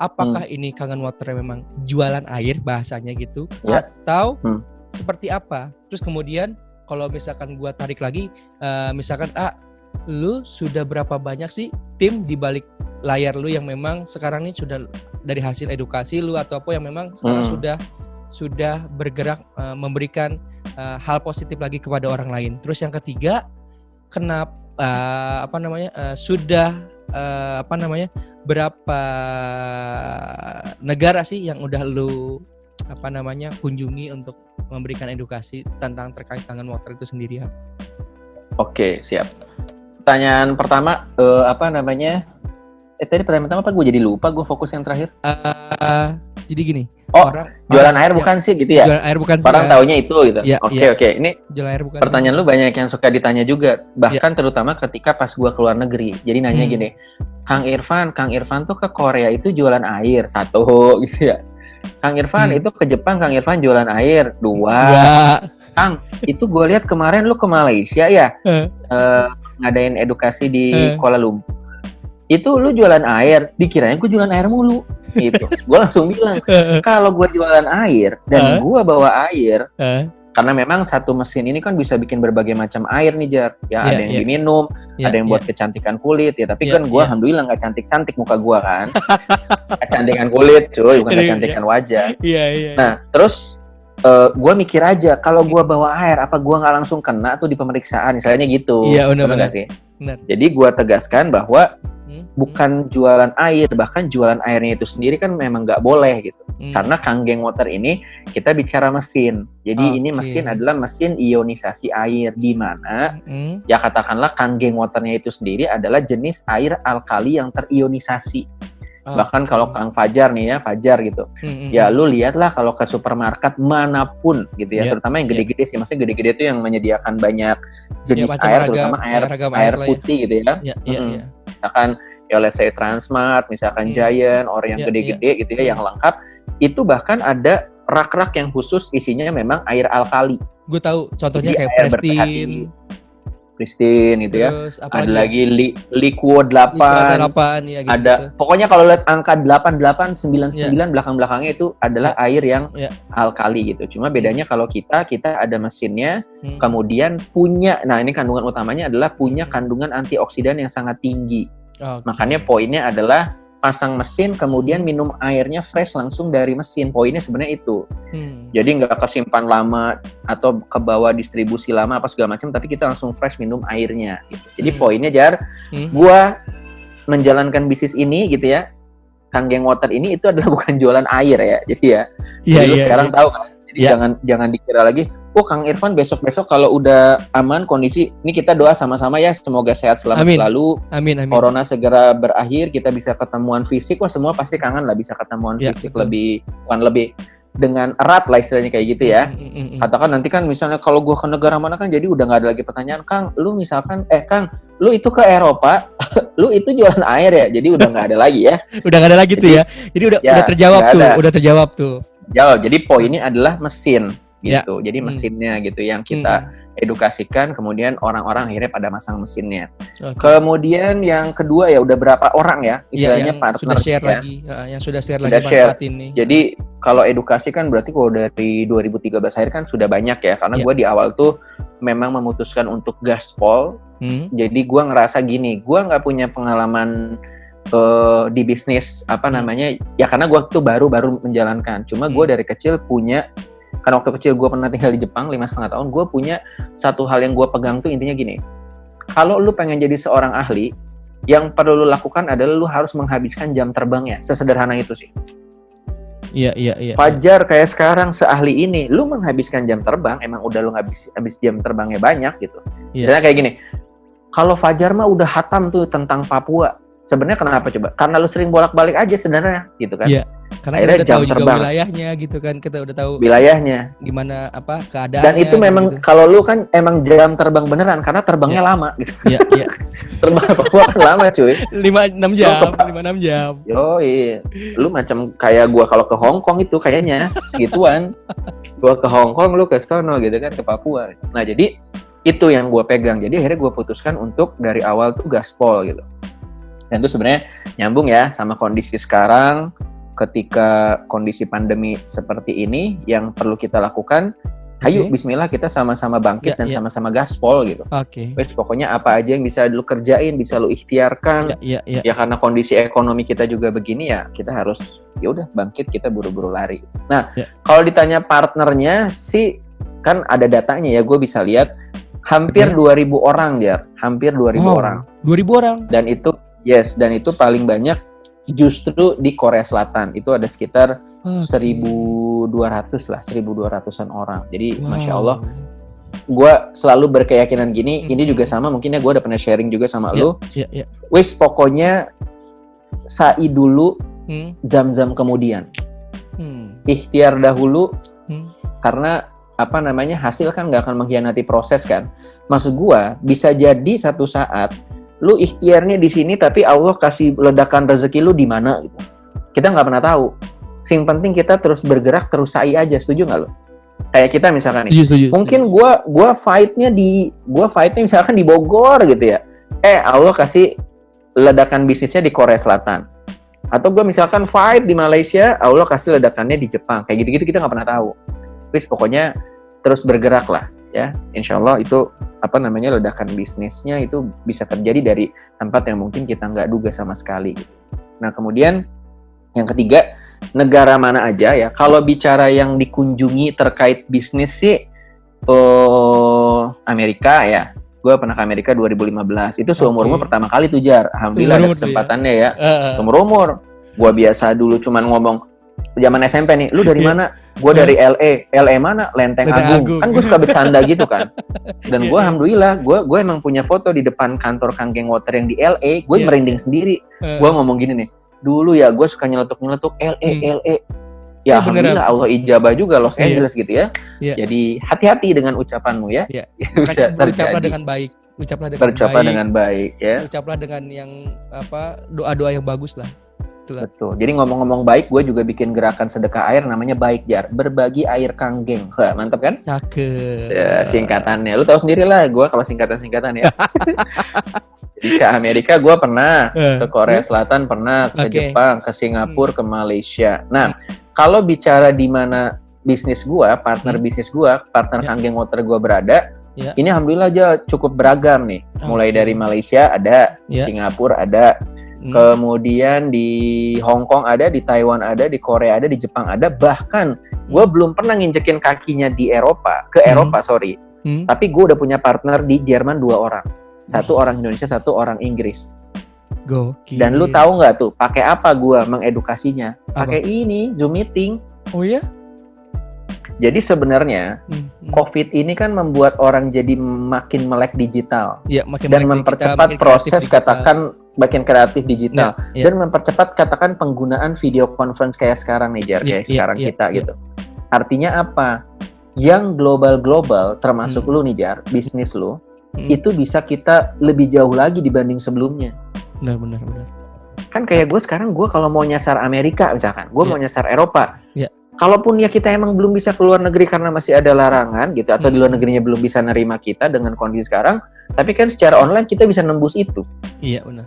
Speaker 2: Apakah ini Kangen Water yang memang jualan air bahasanya gitu, atau seperti apa? Terus kemudian kalau misalkan gue tarik lagi, misalkan lu sudah berapa banyak sih tim di balik layar lu yang memang sekarang ini sudah dari hasil edukasi lu atau apa yang memang sekarang sudah bergerak memberikan hal positif lagi kepada orang lain. Terus yang ketiga, kenapa berapa negara sih yang udah lu kunjungi untuk memberikan edukasi tentang terkait Kangen Water itu sendiri ya?
Speaker 3: Oke, siap. Pertanyaan pertama tadi pertanyaan pertama apa? Gue jadi lupa, gue fokus yang terakhir.
Speaker 2: Jadi gini.
Speaker 3: Jualan air bukan sih gitu ya?
Speaker 2: Jualan air bukan sih.
Speaker 3: Orang taunya itu gitu. Oke. Ini
Speaker 2: jualan air bukan.
Speaker 3: Pertanyaan lu banyak yang suka ditanya juga, bahkan terutama ketika pas gue keluar negeri. Jadi nanya gini, Kang Irfan tuh ke Korea itu jualan air, satu gitu ya. Kang Irfan itu ke Jepang, Kang Irfan jualan air, dua. Kang, itu gue lihat kemarin lu ke Malaysia ya, ngadain edukasi di Kuala Lumpur. Itu lu jualan air, dikiranya gue jualan air mulu. Gitu. Gue langsung bilang, kalau gue jualan air dan gue bawa air, karena memang satu mesin ini kan bisa bikin berbagai macam air nih, Jar. Ya, ada yang diminum, ada yang buat kecantikan kulit ya. Tapi kan gue alhamdulillah nggak cantik-cantik muka gue kan. Kecantikan kulit, cuy, bukan kecantikan wajah. Nah, terus gue mikir aja, kalau gue bawa air, apa gue nggak langsung kena tuh di pemeriksaan, misalnya gitu.
Speaker 2: Iya, benar sih.
Speaker 3: Jadi gue tegaskan bahwa bukan jualan air, bahkan jualan airnya itu sendiri kan memang nggak boleh gitu. Karena Kangen Water ini kita bicara mesin. Jadi ini mesin adalah mesin ionisasi air, di mana ya katakanlah Kangen Waternya itu sendiri adalah jenis air alkali yang terionisasi. Bahkan kalau Kang Fajar nih ya, Fajar gitu. Ya lu lihatlah kalau ke supermarket manapun gitu ya, terutama yang gede-gede sih, maksudnya gede-gede itu yang menyediakan banyak jenis air, terutama air putih gitu ya. Misalkan ya let's say Transmart, misalkan Giant, orang yang gede-gede gitu ya, yang lengkap. Itu bahkan ada rak-rak yang khusus isinya memang air alkali.
Speaker 2: Gue tahu, contohnya kayak
Speaker 3: Pristine gitu ya. Ada lagi Liquid 8.
Speaker 2: Ya, gitu.
Speaker 3: Ada pokoknya kalau lihat angka 8899 belakang-belakangnya itu adalah air yang alkali gitu. Cuma bedanya kalau kita ada mesinnya, kemudian punya, nah ini kandungan utamanya adalah punya kandungan antioksidan yang sangat tinggi. Makanya poinnya adalah pasang mesin, kemudian minum airnya fresh langsung dari mesin. Poinnya sebenarnya itu. Jadi nggak kesimpan lama atau ke bawah distribusi lama apa segala macam, tapi kita langsung fresh minum airnya. Gitu. Jadi poinnya, Jar, gua menjalankan bisnis ini gitu ya, Kangen Water ini itu adalah bukan jualan air ya. Jadi ya, lu sekarang tahu kan. Jadi jangan dikira lagi, Kang Irfan besok-besok kalau udah aman kondisi, ini kita doa sama-sama ya, semoga sehat selalu. Amin. Corona segera berakhir, kita bisa ketemuan fisik. Wah, semua pasti kangen lah bisa ketemuan fisik, lebih dengan erat lah istilahnya kayak gitu ya. Katakan nanti kan misalnya kalau gua ke negara mana kan, jadi udah nggak ada lagi pertanyaan, Kang, lu misalkan Kang, lu itu ke Eropa, lu itu jualan air ya, jadi udah nggak ada lagi ya.
Speaker 2: Udah nggak ada lagi tuh ya. Jadi udah terjawab tuh.
Speaker 3: Jawab. Jadi poinnya adalah mesin gitu. Jadi mesinnya gitu yang kita edukasikan, kemudian orang-orang akhirnya pada masang mesinnya. Kemudian yang kedua ya udah berapa orang ya istilahnya partner
Speaker 2: sudah share
Speaker 3: ya.
Speaker 2: Lagi, yang sudah share lagi manfaat ini.
Speaker 3: Jadi kalau edukasi kan berarti kalau dari 2013 akhir kan sudah banyak ya, karena gue di awal tuh memang memutuskan untuk gaspol. Jadi gue ngerasa gini, gue nggak punya pengalaman di bisnis ya karena gue tuh baru menjalankan. Cuma gue dari kecil punya, kan waktu kecil gue pernah tinggal di Jepang 5,5 tahun, gue punya satu hal yang gue pegang tuh intinya gini, kalau lu pengen jadi seorang ahli, yang perlu lu lakukan adalah lu harus menghabiskan jam terbangnya, sesederhana itu sih.
Speaker 2: Iya.
Speaker 3: Fajar kayak sekarang seahli ini, lu menghabiskan jam terbang, emang udah lu habis jam terbangnya banyak gitu. Misalnya kayak gini, kalau Fajar mah udah hatam tuh tentang Papua. Sebenarnya kenapa coba? Karena lu sering bolak-balik aja sebenarnya gitu kan.
Speaker 2: Iya. Karena
Speaker 3: akhirnya
Speaker 2: kita udah tahu juga wilayahnya gitu kan. Kita udah tahu wilayahnya. Gimana keadaannya.
Speaker 3: Dan itu memang gitu. Kalau lu kan emang jam terbang beneran karena terbangnya lama gitu.
Speaker 2: Iya.
Speaker 3: Terbang ke Papua kan lama cuy.
Speaker 2: 5-6 jam.
Speaker 3: Yoi. Lu macam kayak gua kalau ke Hong Kong itu kayaknya gituan. Gua ke Hong Kong, lu ke sono gitu kan, ke Papua. Nah, jadi itu yang gua pegang. Jadi akhirnya gua putuskan untuk dari awal tuh gaspol gitu. Dan itu sebenarnya nyambung ya sama kondisi sekarang, ketika kondisi pandemi seperti ini, yang perlu kita lakukan, ayo bismillah kita sama-sama bangkit dan sama-sama gaspol gitu. Wes pokoknya apa aja yang bisa lu kerjain, bisa lu ikhtiarkan. Ya karena kondisi ekonomi kita juga begini ya, kita harus ya udah bangkit, kita buru-buru lari. Nah, kalau ditanya partnernya sih kan ada datanya ya, gue bisa lihat hampir 2.000 orang ya, hampir 2.000 orang.
Speaker 2: 2.000 orang.
Speaker 3: Dan itu paling banyak justru di Korea Selatan. Itu ada sekitar 1.200 lah, 1.200-an orang. Jadi Masya Allah, gue selalu berkeyakinan gini, ini juga sama mungkin ya, gue udah pernah sharing juga sama lu. Wis pokoknya sa'i dulu, zam-zam kemudian. Ikhtiar dahulu, karena hasil kan gak akan mengkhianati proses kan. Maksud gue, bisa jadi satu saat lu ikhtiarnya di sini tapi Allah kasih ledakan rezeki lu di mana gitu. Kita nggak pernah tahu. Sing penting kita terus bergerak, terus sa'i aja. Setuju nggak lu? Kayak kita misalkan nih.
Speaker 2: Setuju.
Speaker 3: Mungkin gua fightnya misalkan di Bogor gitu ya. Allah kasih ledakan bisnisnya di Korea Selatan. Atau gua misalkan fight di Malaysia, Allah kasih ledakannya di Jepang. Kayak gitu-gitu kita nggak pernah tahu. Terus pokoknya terus bergerak lah ya. Insya Allah itu ledakan bisnisnya itu bisa terjadi dari tempat yang mungkin kita nggak duga sama sekali gitu. Nah kemudian yang ketiga, negara mana aja ya, kalau bicara yang dikunjungi terkait bisnis sih Amerika ya, gue pernah ke Amerika 2015, itu seumur-umur pertama kali tuh Jar, alhamdulillah ada kesempatannya ya, seumur-umur. Gue biasa dulu cuman ngomong zaman SMP nih, lu dari mana? Gue dari LA mana? Lenteng Agung. Kan gue suka bercanda gitu kan. Dan gue alhamdulillah, gue emang punya foto di depan kantor Kangen Water yang di LA. Gue merinding sendiri. Gue ngomong gini nih, dulu ya gue suka nyeletuk LA. Ya alhamdulillah Allah ijabah juga Los Angeles gitu ya. Jadi hati-hati dengan ucapanmu ya.
Speaker 2: Berucaplah dengan baik.
Speaker 3: Berucaplah dengan baik ya.
Speaker 2: Ucaplah dengan yang doa-doa yang bagus lah.
Speaker 3: Betul. Jadi ngomong-ngomong baik, gue juga bikin gerakan sedekah air namanya Baik Jar, berbagi air kanggeng. Wah, mantap kan?
Speaker 2: Cakep.
Speaker 3: Ya, singkatannya. Lu tahu sendiri lah, gue kalau singkatan ya. Jadi ke Amerika gue pernah, ke Korea Selatan pernah, ke Jepang, ke Singapura, ke Malaysia. Nah, kalau bicara di mana bisnis gue, partner bisnis gue, partner Kanggeng Water gue berada, ini alhamdulillah aja cukup beragam nih. Mulai dari Malaysia ada, Singapura ada. Kemudian di Hong Kong ada, di Taiwan ada, di Korea ada, di Jepang ada. Bahkan gue belum pernah nginjekin kakinya di Eropa, tapi gue udah punya partner di Jerman 2 orang. 1 orang Indonesia, 1 orang Inggris.
Speaker 2: Gokil.
Speaker 3: Dan lu tahu nggak tuh pakai apa gue mengedukasinya? Pakai ini Zoom meeting.
Speaker 2: Oh ya?
Speaker 3: Jadi sebenarnya COVID ini kan membuat orang jadi makin melek digital, dan mempercepat proses makin kreatif digital, dan mempercepat penggunaan video conference kayak sekarang nih Jar, sekarang kita gitu. Artinya apa? Yang global termasuk lu nih Jar, bisnis lu itu bisa kita lebih jauh lagi dibanding sebelumnya.
Speaker 2: Benar.
Speaker 3: Kan kayak gue sekarang, gue kalau mau nyasar Amerika misalkan, gue mau nyasar Eropa. Kalaupun ya kita emang belum bisa keluar negeri karena masih ada larangan gitu, atau di luar negerinya belum bisa nerima kita dengan kondisi sekarang, tapi kan secara online kita bisa nembus itu.
Speaker 2: Iya benar.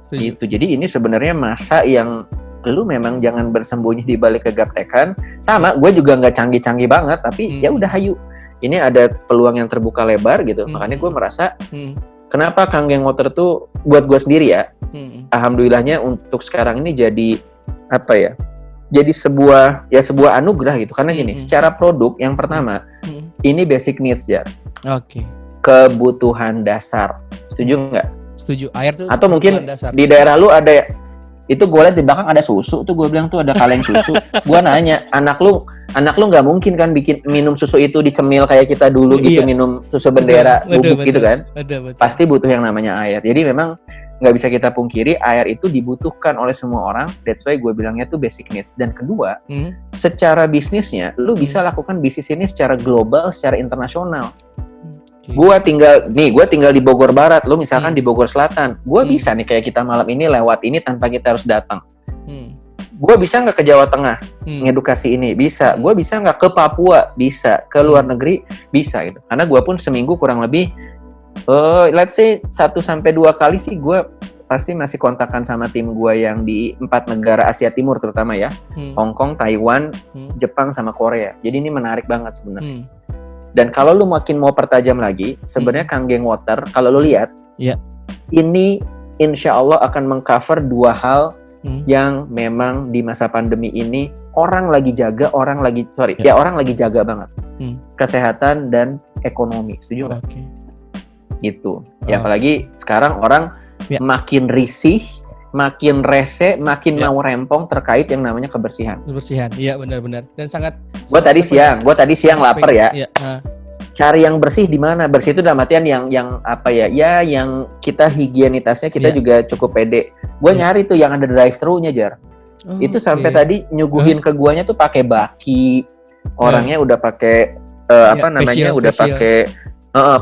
Speaker 3: Gitu. Jadi ini sebenarnya masa yang lu memang jangan bersembunyi di balik kegaptekan. Sama, gue juga nggak canggih-canggih banget, tapi ya udah hayu. Ini ada peluang yang terbuka lebar gitu. Makanya gue merasa kenapa Kanggeng Water tuh buat gue sendiri ya. Alhamdulillahnya untuk sekarang ini jadi apa ya? Jadi sebuah anugerah gitu. Karena gini, secara produk yang pertama, ini basic needs ya. Kebutuhan dasar. Setuju nggak?
Speaker 2: Setuju. Air tuh
Speaker 3: atau mungkin
Speaker 2: dasar.
Speaker 3: Di daerah lu ada Itu gue liat di belakang ada susu tuh, gue bilang tuh ada kaleng susu. Gue nanya, anak lu nggak mungkin kan minum susu itu dicemil kayak kita dulu gitu, minum susu bendera bubuk gitu kan.
Speaker 2: Betul.
Speaker 3: Pasti butuh yang namanya air. Jadi memang nggak bisa kita pungkiri air itu dibutuhkan oleh semua orang. That's why gue bilangnya tuh basic needs. Dan kedua, secara bisnisnya, lu bisa lakukan bisnis ini secara global, secara internasional. Gue tinggal di Bogor Barat, lu misalkan di Bogor Selatan, gue bisa nih kayak kita malam ini lewat ini tanpa kita harus datang. Gue bisa nggak ke Jawa Tengah ngedukasi ini? Bisa. Gue bisa nggak ke Papua? Bisa. Ke luar negeri? Bisa gitu. Karena gue pun seminggu kurang lebih, let's say 1-2 kali sih gue pasti masih kontakkan sama tim gue yang di 4 negara Asia Timur terutama ya, Hong Kong, Taiwan, Jepang sama Korea. Jadi ini menarik banget sebenarnya. Dan kalau lu makin mau pertajam lagi, sebenarnya Kangen Water, kalau lu lihat, ini insya Allah akan mengcover 2 hal yang memang di masa pandemi ini orang lagi jaga banget. Kesehatan dan ekonomi, setuju nggak? Gitu. Ya apalagi sekarang orang makin risih, makin rese, makin mau rempong terkait yang namanya kebersihan.
Speaker 2: Iya benar-benar. Dan sangat.
Speaker 3: Gue tadi siang lapar ya. Cari yang bersih di mana? Bersih itu dalam artian yang apa ya? Ya yang kita higienitasnya kita juga cukup pede. Gue nyari tuh yang ada drive-thru-nya, Jar. Itu sampai tadi nyuguhin ke guanya tuh pakai baki. Orangnya udah pakai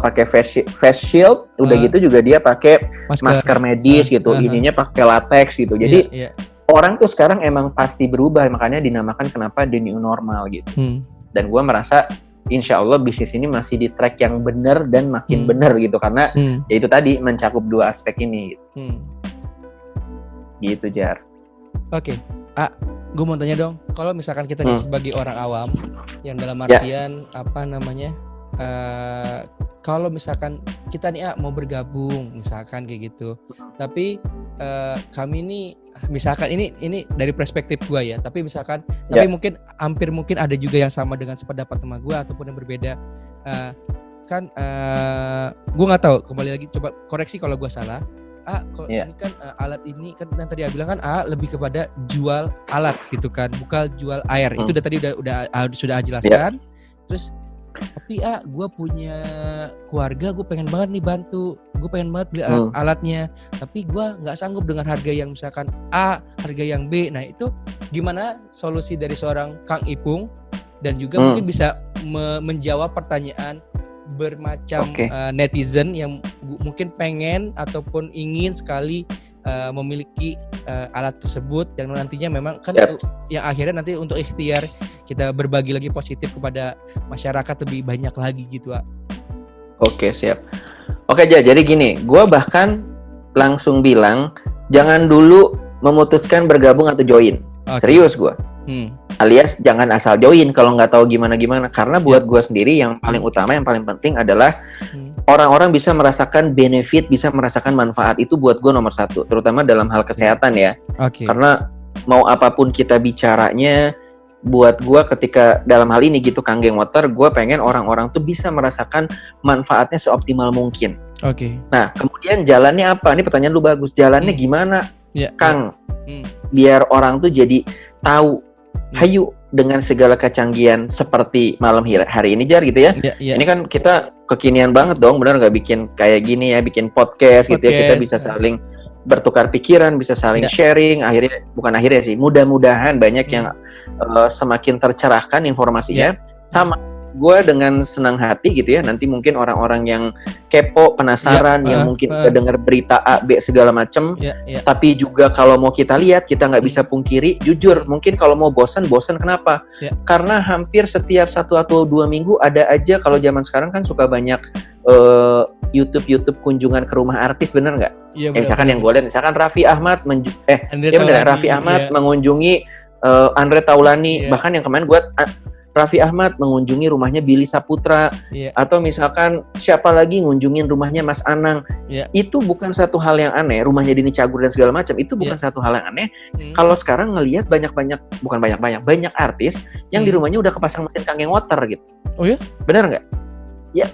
Speaker 3: pakai face shield, udah gitu juga dia pakai masker medis gitu, ininya pakai latex gitu. Jadi orang tuh sekarang emang pasti berubah, makanya dinamakan kenapa the new normal gitu. Dan gue merasa insya Allah bisnis ini masih di track yang benar dan makin benar gitu, karena ya itu tadi mencakup 2 aspek ini. Gitu Jar.
Speaker 2: Oke. Gue mau tanya dong, kalau misalkan kita nih sebagai orang awam yang dalam artian kalau misalkan kita nih mau bergabung misalkan kayak gitu, tapi kami nih misalkan ini dari perspektif gua ya, tapi misalkan tapi mungkin ada juga yang sama dengan sependapat sama gua ataupun yang berbeda, gua nggak tahu, kembali lagi coba koreksi kalau gua salah. Ini kan alat ini kan yang tadi bilang kan lebih kepada jual alat gitu kan, bukan jual air. Itu tadi sudah jelaskan. Terus tapi gue punya keluarga, gue pengen banget nih bantu, gue pengen banget beli alatnya, tapi gue nggak sanggup dengan harga yang misalkan A, harga yang B. Nah itu gimana solusi dari seorang Kang Ipung, dan juga mungkin bisa menjawab pertanyaan bermacam netizen yang mungkin pengen ataupun ingin sekali memiliki alat tersebut, yang nantinya memang kan yang akhirnya nanti untuk ikhtiar kita berbagi lagi positif kepada masyarakat lebih banyak lagi gitu.
Speaker 3: Oke, siap. Oke, jadi gini, gue bahkan langsung bilang jangan dulu memutuskan bergabung atau join. Serius gue. Alias jangan asal join kalau nggak tahu gimana-gimana, karena buat gue sendiri yang paling utama, yang paling penting adalah orang-orang bisa merasakan benefit, bisa merasakan manfaat. Itu buat gue nomor 1, terutama dalam hal kesehatan ya. Karena mau apapun kita bicaranya, buat gue ketika dalam hal ini gitu Kangen Water, gue pengen orang-orang tuh bisa merasakan manfaatnya seoptimal mungkin. Nah kemudian jalannya apa? Ini pertanyaan lu bagus. Jalannya gimana, Kang? Biar orang tuh jadi tahu. Hayu dengan segala kecanggihan seperti malam hari ini Jar gitu ya. Ini kan kita kekinian banget dong, benar nggak bikin kayak gini ya, bikin podcast gitu ya. Kita bisa saling bertukar pikiran, bisa saling sharing. Akhirnya sih, mudah-mudahan banyak yang semakin tercerahkan informasinya. Sama gue dengan senang hati gitu ya, nanti mungkin orang-orang yang kepo, penasaran, yang mungkin udah dengar berita A, B segala macem, tapi juga kalau mau kita lihat, kita nggak bisa pungkiri, jujur, mungkin kalau mau bosan kenapa? Karena hampir setiap 1 atau 2 minggu ada aja, kalau zaman sekarang kan suka banyak YouTube kunjungan ke rumah artis, bener nggak? Misalkan yang gue lihat, misalkan Raffi Ahmad mengunjungi Andre Taulani, bahkan yang kemarin gue Raffi Ahmad mengunjungi rumahnya Billy Saputra, atau misalkan siapa lagi ngunjungin rumahnya Mas Anang. Itu bukan satu hal yang aneh, rumahnya Dini Cagur dan segala macam, itu bukan satu hal yang aneh. Kalau sekarang ngelihat banyak artis yang di rumahnya udah kepasang mesin Kangen Water gitu.
Speaker 2: Oh ya?
Speaker 3: Benar nggak? Ya,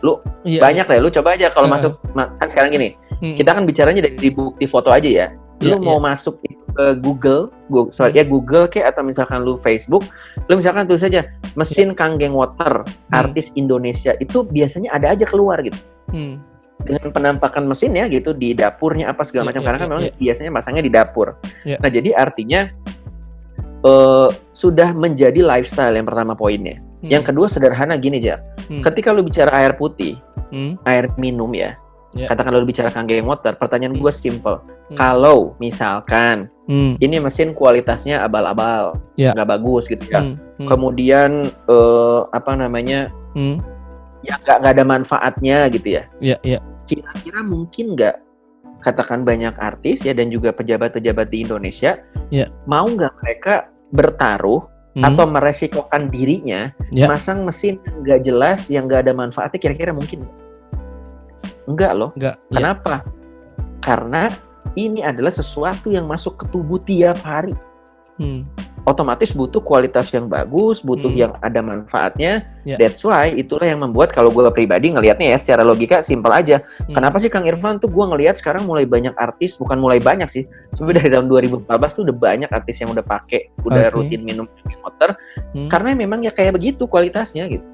Speaker 3: banyak lah. Lu coba aja kalau masuk, kan sekarang gini, kita kan bicaranya dari bukti foto aja ya. Lu mau masuk ke Google, Google kayak atau misalkan lu Facebook, lu misalkan tulis saja mesin Kangen Water artis Indonesia, itu biasanya ada aja keluar gitu. Dengan penampakan mesinnya gitu di dapurnya apa segala macam, karena kan memang biasanya masangnya di dapur. Nah, jadi artinya sudah menjadi lifestyle yang pertama poinnya. Yang kedua sederhana gini, Jar. Ketika lu bicara air putih, air minum ya, katakan lu bicara Kangen Water, pertanyaan gue simple. Kalau misalkan ini mesin kualitasnya abal-abal, nggak bagus gitu ya, kemudian ya nggak ada manfaatnya gitu ya. Kira-kira mungkin nggak, katakan banyak artis ya dan juga pejabat-pejabat di Indonesia mau nggak mereka bertaruh atau meresikokan dirinya masang mesin yang nggak jelas, yang nggak ada manfaatnya? Kira-kira mungkin enggak loh. Kenapa? Karena ini adalah sesuatu yang masuk ke tubuh tiap hari. Otomatis butuh kualitas yang bagus, butuh yang ada manfaatnya. That's why itulah yang membuat, kalau gue pribadi ngelihatnya ya secara logika simpel aja. Kenapa sih Kang Irfan tuh gue ngelihat sekarang mulai banyak artis, bukan mulai banyak sih, sebenarnya dari tahun 2014 tuh udah banyak artis yang udah pakai, udah rutin minum water, karena memang ya kayak begitu kualitasnya gitu.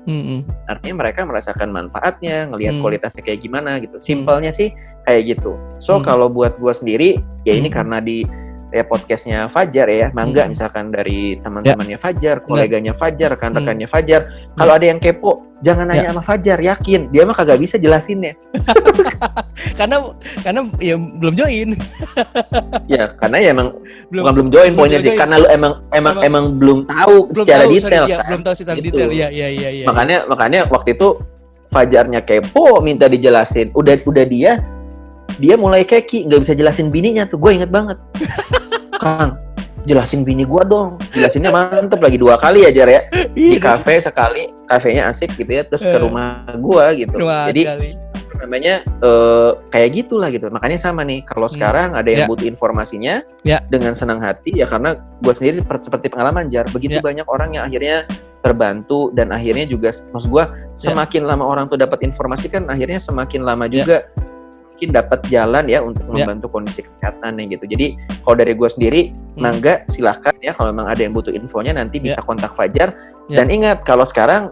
Speaker 3: Artinya mereka merasakan manfaatnya, ngelihat kualitasnya kayak gimana gitu. Simpelnya sih kayak gitu. So kalau buat gue sendiri ya ini karena di podcastnya Fajar ya, mangga misalkan dari teman-temannya Fajar, koleganya Fajar, rekan-rekannya Fajar, kalau ada yang kepo, jangan nanya sama Fajar, yakin dia mah kagak bisa jelasinnya.
Speaker 2: karena ya belum join.
Speaker 3: Ya, karena ya emang bukan belum join poinnya sih, karena lu emang belum tahu secara detail.
Speaker 2: Belum tahu secara detail. Iya.
Speaker 3: Makanya waktu itu Fajarnya kepo, minta dijelasin. Udah dia mulai keki, nggak bisa jelasin bininya tuh. Gue inget banget. Kang, jelasin bini gue dong. Jelasinnya mantep lagi 2 kali aja ya. Di kafe sekali, kafenya asik gitu ya. Terus ke rumah gue gitu. Jadi namanya kayak gitulah gitu. Makanya sama nih, kalau sekarang ada yang butuh informasinya dengan senang hati ya, karena gue sendiri seperti pengalaman Jar, begitu banyak orang yang akhirnya terbantu, dan akhirnya juga maksud gue semakin lama orang tuh dapat informasi kan, akhirnya semakin lama juga mungkin dapat jalan ya untuk membantu kondisi kesehatannya gitu. Jadi kalau dari gue sendiri, mangga silahkan ya, kalau memang ada yang butuh infonya nanti bisa kontak Fajar. Dan ingat, kalau sekarang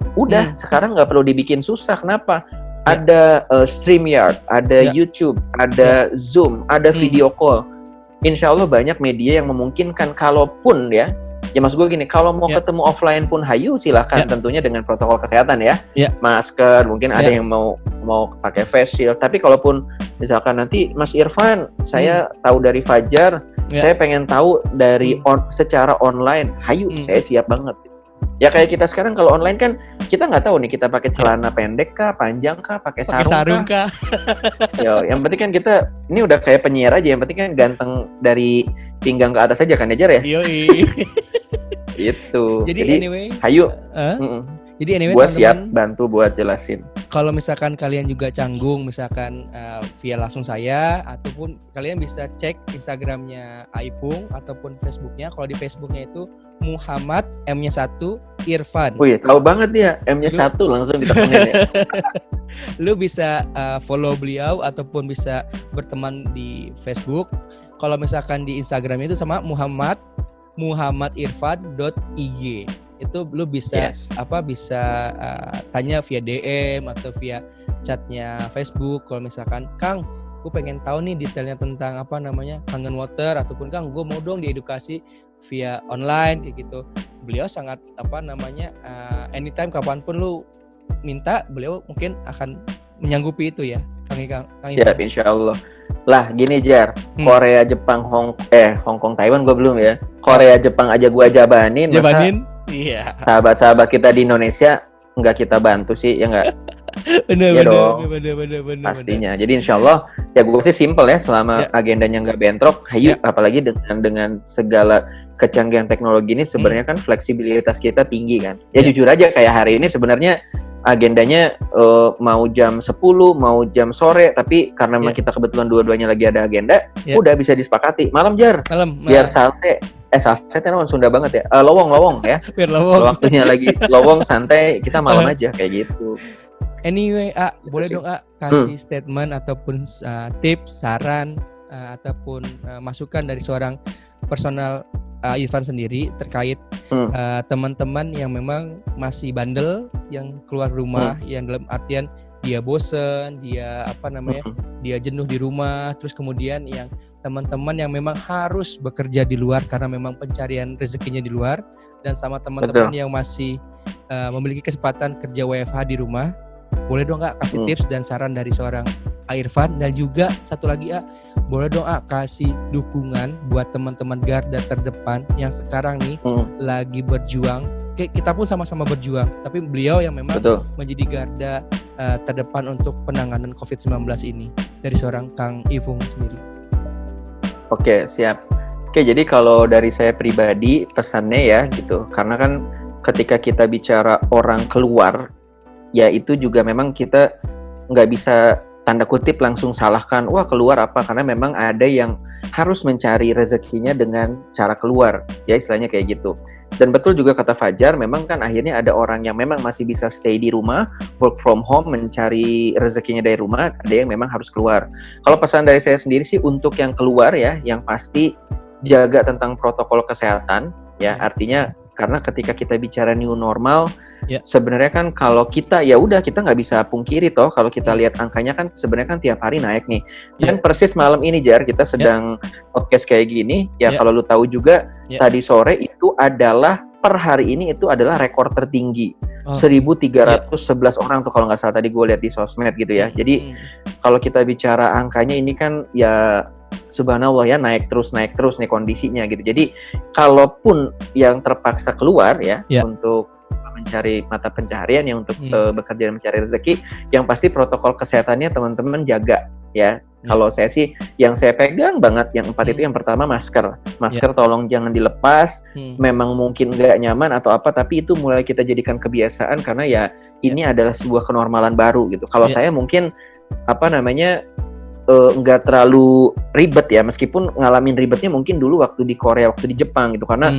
Speaker 3: sekarang nggak perlu dibikin susah. Kenapa? Ada StreamYard, ada YouTube, ada Zoom, ada video call. Insya Allah banyak media yang memungkinkan. Kalaupun ya maksud gue gini, kalau mau ketemu offline pun hayu, silahkan tentunya dengan protokol kesehatan ya. Masker, mungkin ada yang mau pakai face shield. Tapi kalaupun misalkan nanti Mas Irfan, saya tahu dari Fajar, saya pengen tahu dari secara online, hayu, saya siap banget. Ya kayak kita sekarang kalau online kan kita nggak tahu nih, kita pakai celana pendek kah, panjang kah, pakai sarung kah. Yo, yang penting kan kita ini udah kayak penyiar aja, yang penting kan ganteng dari pinggang ke atas aja kan Jar ya. Yoi. Gitu. Jadi anyway, hayu. Jadi anyway, gue siap bantu buat jelasin.
Speaker 2: Kalau misalkan kalian juga canggung, misalkan via langsung saya, ataupun kalian bisa cek Instagramnya Aipung ataupun Facebooknya. Kalau di Facebooknya itu Muhammad M-nya 1 Irfan.
Speaker 3: Wih, tahu banget dia, M-nya 1 langsung ditemuin ya.
Speaker 2: Lu bisa follow beliau ataupun bisa berteman di Facebook. Kalau misalkan di Instagram itu sama muhammadirfan.ig. Itu lu bisa bisa tanya via DM atau via chatnya Facebook. Kalau misalkan, Kang, gue pengen tahu nih detailnya tentang Kangen Water, ataupun Kang, gue mau dong diedukasi via online kayak gitu. Beliau sangat anytime kapanpun lu minta, beliau mungkin akan menyanggupi itu ya, Kang.
Speaker 3: Siap, insya Allah. Lah gini Jar, Korea, Jepang, Hongkong, Taiwan gue belum ya. Korea, Jepang aja gue jabanin. Iya. Sahabat-sahabat kita di Indonesia nggak kita bantu sih, ya nggak? Bener. Pastinya. Jadi insya Allah ya gue sih simple ya, selama agendanya nggak bentrok, apalagi dengan segala kecanggihan teknologi ini, sebenarnya kan fleksibilitas kita tinggi kan. Ya jujur aja kayak hari ini sebenarnya agendanya mau jam 10, mau jam sore, tapi karena memang kita kebetulan dua-duanya lagi ada agenda, udah bisa disepakati malam Jar. Biar salse kan orang Sunda banget ya. Lowong ya. Biar lowong. Waktunya lagi lowong santai, kita malam aja kayak gitu.
Speaker 2: Anyway, boleh dong kasih statement ataupun tips, saran ataupun masukan dari seorang personal Irfan sendiri terkait teman-teman yang memang masih bandel, yang keluar rumah, yang dalam artian dia bosen, dia dia jenuh di rumah, terus kemudian yang teman-teman yang memang harus bekerja di luar karena memang pencarian rezekinya di luar, dan sama teman-teman yang masih memiliki kesempatan kerja WFH di rumah. Boleh dong Kak kasih tips dan saran dari seorang Irfan, dan juga satu lagi boleh dong kasih dukungan buat teman-teman garda terdepan yang sekarang nih lagi berjuang. Kita pun sama-sama berjuang, tapi beliau yang memang menjadi garda terdepan untuk penanganan COVID-19 ini, dari seorang Kang Ivung sendiri.
Speaker 3: Oke, siap. Oke, jadi kalau dari saya pribadi pesannya ya gitu, karena kan ketika kita bicara orang keluar, ya itu juga memang kita nggak bisa tanda kutip langsung salahkan, wah keluar apa, karena memang ada yang harus mencari rezekinya dengan cara keluar, ya istilahnya kayak gitu. Dan betul juga kata Fajar, memang kan akhirnya ada orang yang memang masih bisa stay di rumah, work from home, mencari rezekinya dari rumah, ada yang memang harus keluar. Kalau pesan dari saya sendiri sih untuk yang keluar ya, yang pasti jaga tentang protokol kesehatan, ya artinya karena ketika kita bicara new normal, sebenarnya kan kalau kita ya udah kita nggak bisa pungkiri toh kalau kita lihat angkanya kan sebenarnya kan tiap hari naik nih. Dan persis malam ini Jar kita sedang podcast kayak gini ya, kalau lu tahu juga tadi sore itu adalah per hari ini itu adalah rekor tertinggi. 1.311 orang tuh kalau nggak salah tadi gue lihat di sosmed gitu ya. Jadi kalau kita bicara angkanya ini kan ya subhanallah ya, naik terus nih kondisinya gitu. Jadi kalaupun yang terpaksa keluar ya untuk mencari mata pencaharian, yang untuk bekerja dan mencari rezeki, yang pasti protokol kesehatannya teman-teman jaga ya. Kalau saya sih yang saya pegang banget yang 4 itu, yang pertama masker tolong jangan dilepas. Memang mungkin nggak nyaman atau apa, tapi itu mulai kita jadikan kebiasaan karena ya ini adalah sebuah kenormalan baru gitu. Kalau saya mungkin nggak terlalu ribet ya, meskipun ngalamin ribetnya mungkin dulu waktu di Korea, waktu di Jepang gitu, karena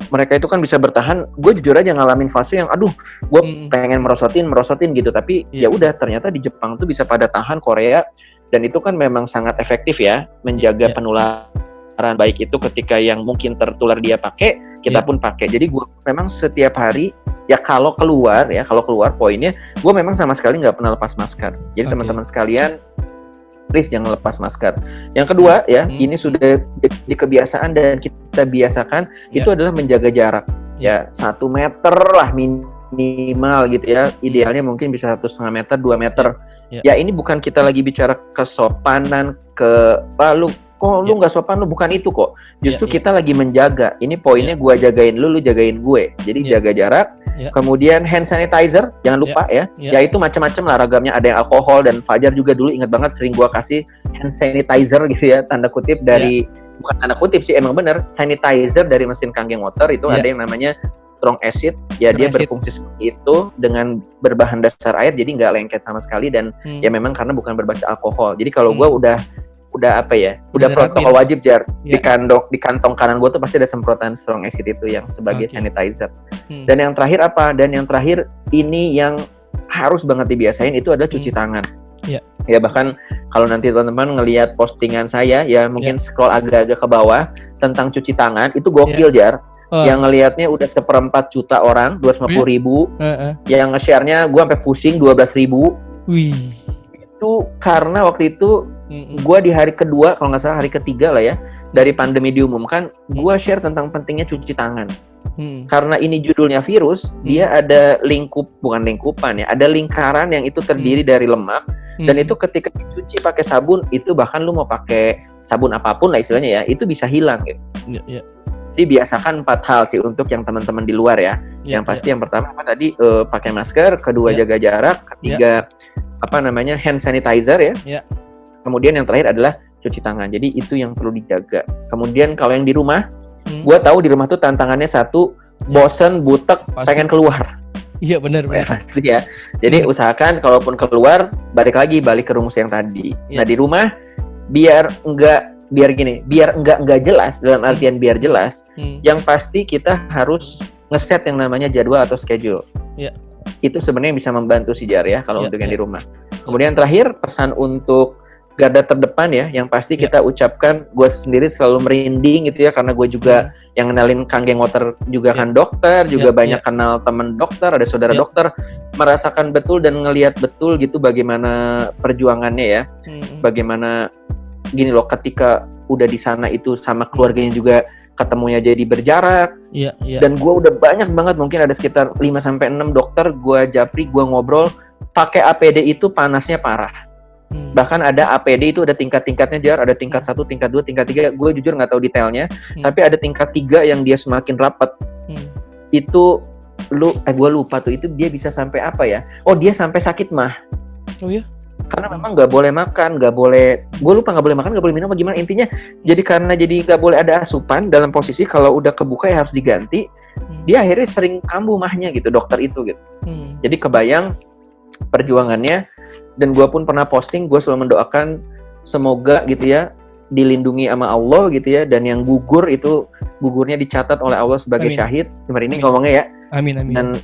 Speaker 3: mereka itu kan bisa bertahan. Gue jujur aja ngalamin fase yang gue pengen merosotin gitu, tapi ya udah ternyata di Jepang tuh bisa pada tahan Korea, dan itu kan memang sangat efektif ya menjaga penularan, baik itu ketika yang mungkin tertular dia pakai, kita pun pakai. Jadi gue memang setiap hari ya kalau keluar poinnya gue memang sama sekali nggak pernah lepas masker. Jadi teman-teman sekalian, please jangan lepas masker. Yang kedua ya, ini sudah jadi kebiasaan dan kita biasakan, itu adalah menjaga jarak. Ya 1 meter lah minimal gitu ya. Idealnya mungkin bisa 1,5 meter, 2 meter. Ya ini bukan kita lagi bicara kesopanan, lu nggak sopan, lu bukan itu kok. Justru kita lagi menjaga. Ini poinnya, gue jagain lu jagain gue. Jadi jaga jarak. Kemudian hand sanitizer, jangan lupa ya. Ya itu macam-macam lah ragamnya, ada yang alkohol, dan Fajar juga dulu ingat banget sering gua kasih hand sanitizer gitu ya, tanda kutip dari bukan tanda kutip sih, emang bener sanitizer dari mesin Kangen Water itu ada yang namanya strong acid. Ya dia berfungsi seperti itu dengan berbahan dasar air, jadi nggak lengket sama sekali, dan ya memang karena bukan berbasis alkohol. Jadi kalau gua udah protokol wajib Jar. Di kantong kanan gue tuh pasti ada semprotan strong acid itu yang sebagai sanitizer. Dan yang terakhir apa? Dan yang terakhir ini yang harus banget dibiasain, itu adalah cuci tangan. Ya bahkan kalau nanti teman-teman ngelihat postingan saya ya, mungkin scroll agak-agak ke bawah tentang cuci tangan, itu gokil Jar. Yang ngelihatnya udah 1/4 juta orang, 250.000. Yang nge-share-nya gue sampai pusing 12.000.
Speaker 2: Wih.
Speaker 3: Itu karena waktu itu gue di hari kedua, kalau nggak salah hari ketiga lah ya, dari pandemi diumumkan, gue share tentang pentingnya cuci tangan. Karena ini judulnya virus, dia ada bukan lingkupan ya, ada lingkaran yang itu terdiri dari lemak, dan itu ketika dicuci pakai sabun, itu bahkan lu mau pakai sabun apapun lah istilahnya ya, itu bisa hilang gitu. Jadi biasakan 4 hal sih untuk yang teman-teman di luar ya. Yang pasti yang pertama tadi pakai masker, kedua jaga jarak, ketiga hand sanitizer ya. Kemudian yang terakhir adalah cuci tangan. Jadi itu yang perlu dijaga. Kemudian kalau yang di rumah, gue tahu di rumah tuh tantangannya satu, bosen, butek, pengen keluar.
Speaker 2: Iya benar.
Speaker 3: Pasti ya. Jadi usahakan kalaupun keluar, balik ke rumus yang tadi. Nah di rumah biar enggak jelas, dalam artian biar jelas, yang pasti kita harus ngeset yang namanya jadwal atau schedule. Itu sebenarnya bisa membantu si Jar ya kalau untuk yang di rumah. Kemudian terakhir, pesan untuk garda terdepan ya, yang pasti kita ucapkan, gue sendiri selalu merinding gitu ya, karena gue juga yang kenalin Kang Geng Water juga kan dokter, juga banyak kenal teman dokter, ada saudara dokter, merasakan betul dan ngelihat betul gitu bagaimana perjuangannya ya, bagaimana gini loh, ketika udah di sana itu sama keluarganya juga ketemunya jadi berjarak, dan gue udah banyak banget, mungkin ada sekitar 5-6 dokter, gue japri, gue ngobrol, pakai APD itu panasnya parah. Bahkan ada APD itu ada tingkat-tingkatnya, Jar, ada tingkat 1, tingkat 2, tingkat 3, gue jujur nggak tahu detailnya, tapi ada tingkat 3 yang dia semakin rapat. Itu gue lupa tuh, itu dia bisa sampai apa ya? Oh, dia sampai sakit mah.
Speaker 2: Oh ya?
Speaker 3: Karena memang nggak boleh makan, nggak boleh, gue lupa nggak boleh makan, nggak boleh minum, bagaimana intinya. Jadi karena nggak boleh ada asupan dalam posisi kalau udah kebuka ya harus diganti. Dia akhirnya sering kambuh mahnya gitu, dokter itu gitu. Jadi kebayang perjuangannya. Dan gue pun pernah posting, gue selalu mendoakan semoga gitu ya dilindungi sama Allah gitu ya, dan yang gugur itu gugurnya dicatat oleh Allah sebagai syahid. Kemarin ini ngomongnya ya. Amin. Dan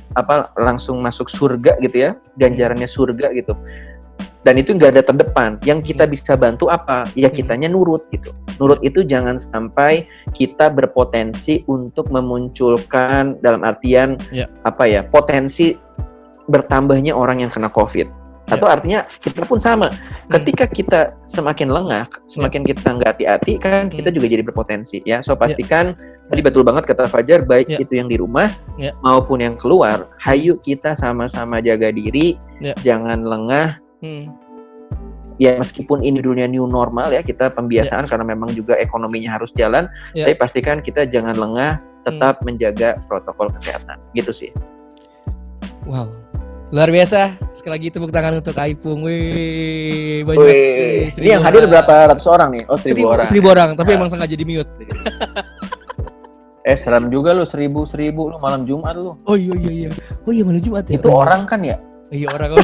Speaker 3: langsung masuk surga gitu ya, ganjarannya surga gitu. Dan itu nggak ada terdepan. Yang kita bisa bantu apa? Ya kitanya nurut gitu. Nurut itu jangan sampai kita berpotensi untuk memunculkan dalam artian potensi bertambahnya orang yang kena COVID. Atau artinya kita pun sama. Ketika kita semakin lengah, semakin kita nggak hati-hati kan, kita juga jadi berpotensi ya. So pastikan tadi betul banget kata Fajar, baik itu yang di rumah maupun yang keluar. Hayu kita sama-sama jaga diri, jangan lengah. Ya meskipun ini dunia new normal ya, kita pembiasaan karena memang juga ekonominya harus jalan. Tapi pastikan kita jangan lengah, tetap menjaga protokol kesehatan. Gitu sih.
Speaker 2: Wow. Luar biasa, sekali lagi tepuk tangan untuk Aipung. Wih, banyak.
Speaker 3: Ini yang hadir berapa ratus orang nih? Oh, 1.000 orang.
Speaker 2: 1.000 orang, tapi emang sengaja di mute.
Speaker 3: Seram juga lu, 1.000 lu malam Jumat lu.
Speaker 2: Oh iya. Oh iya malam Jumat ya.
Speaker 3: Itu orang kan ya?
Speaker 2: Iya orang.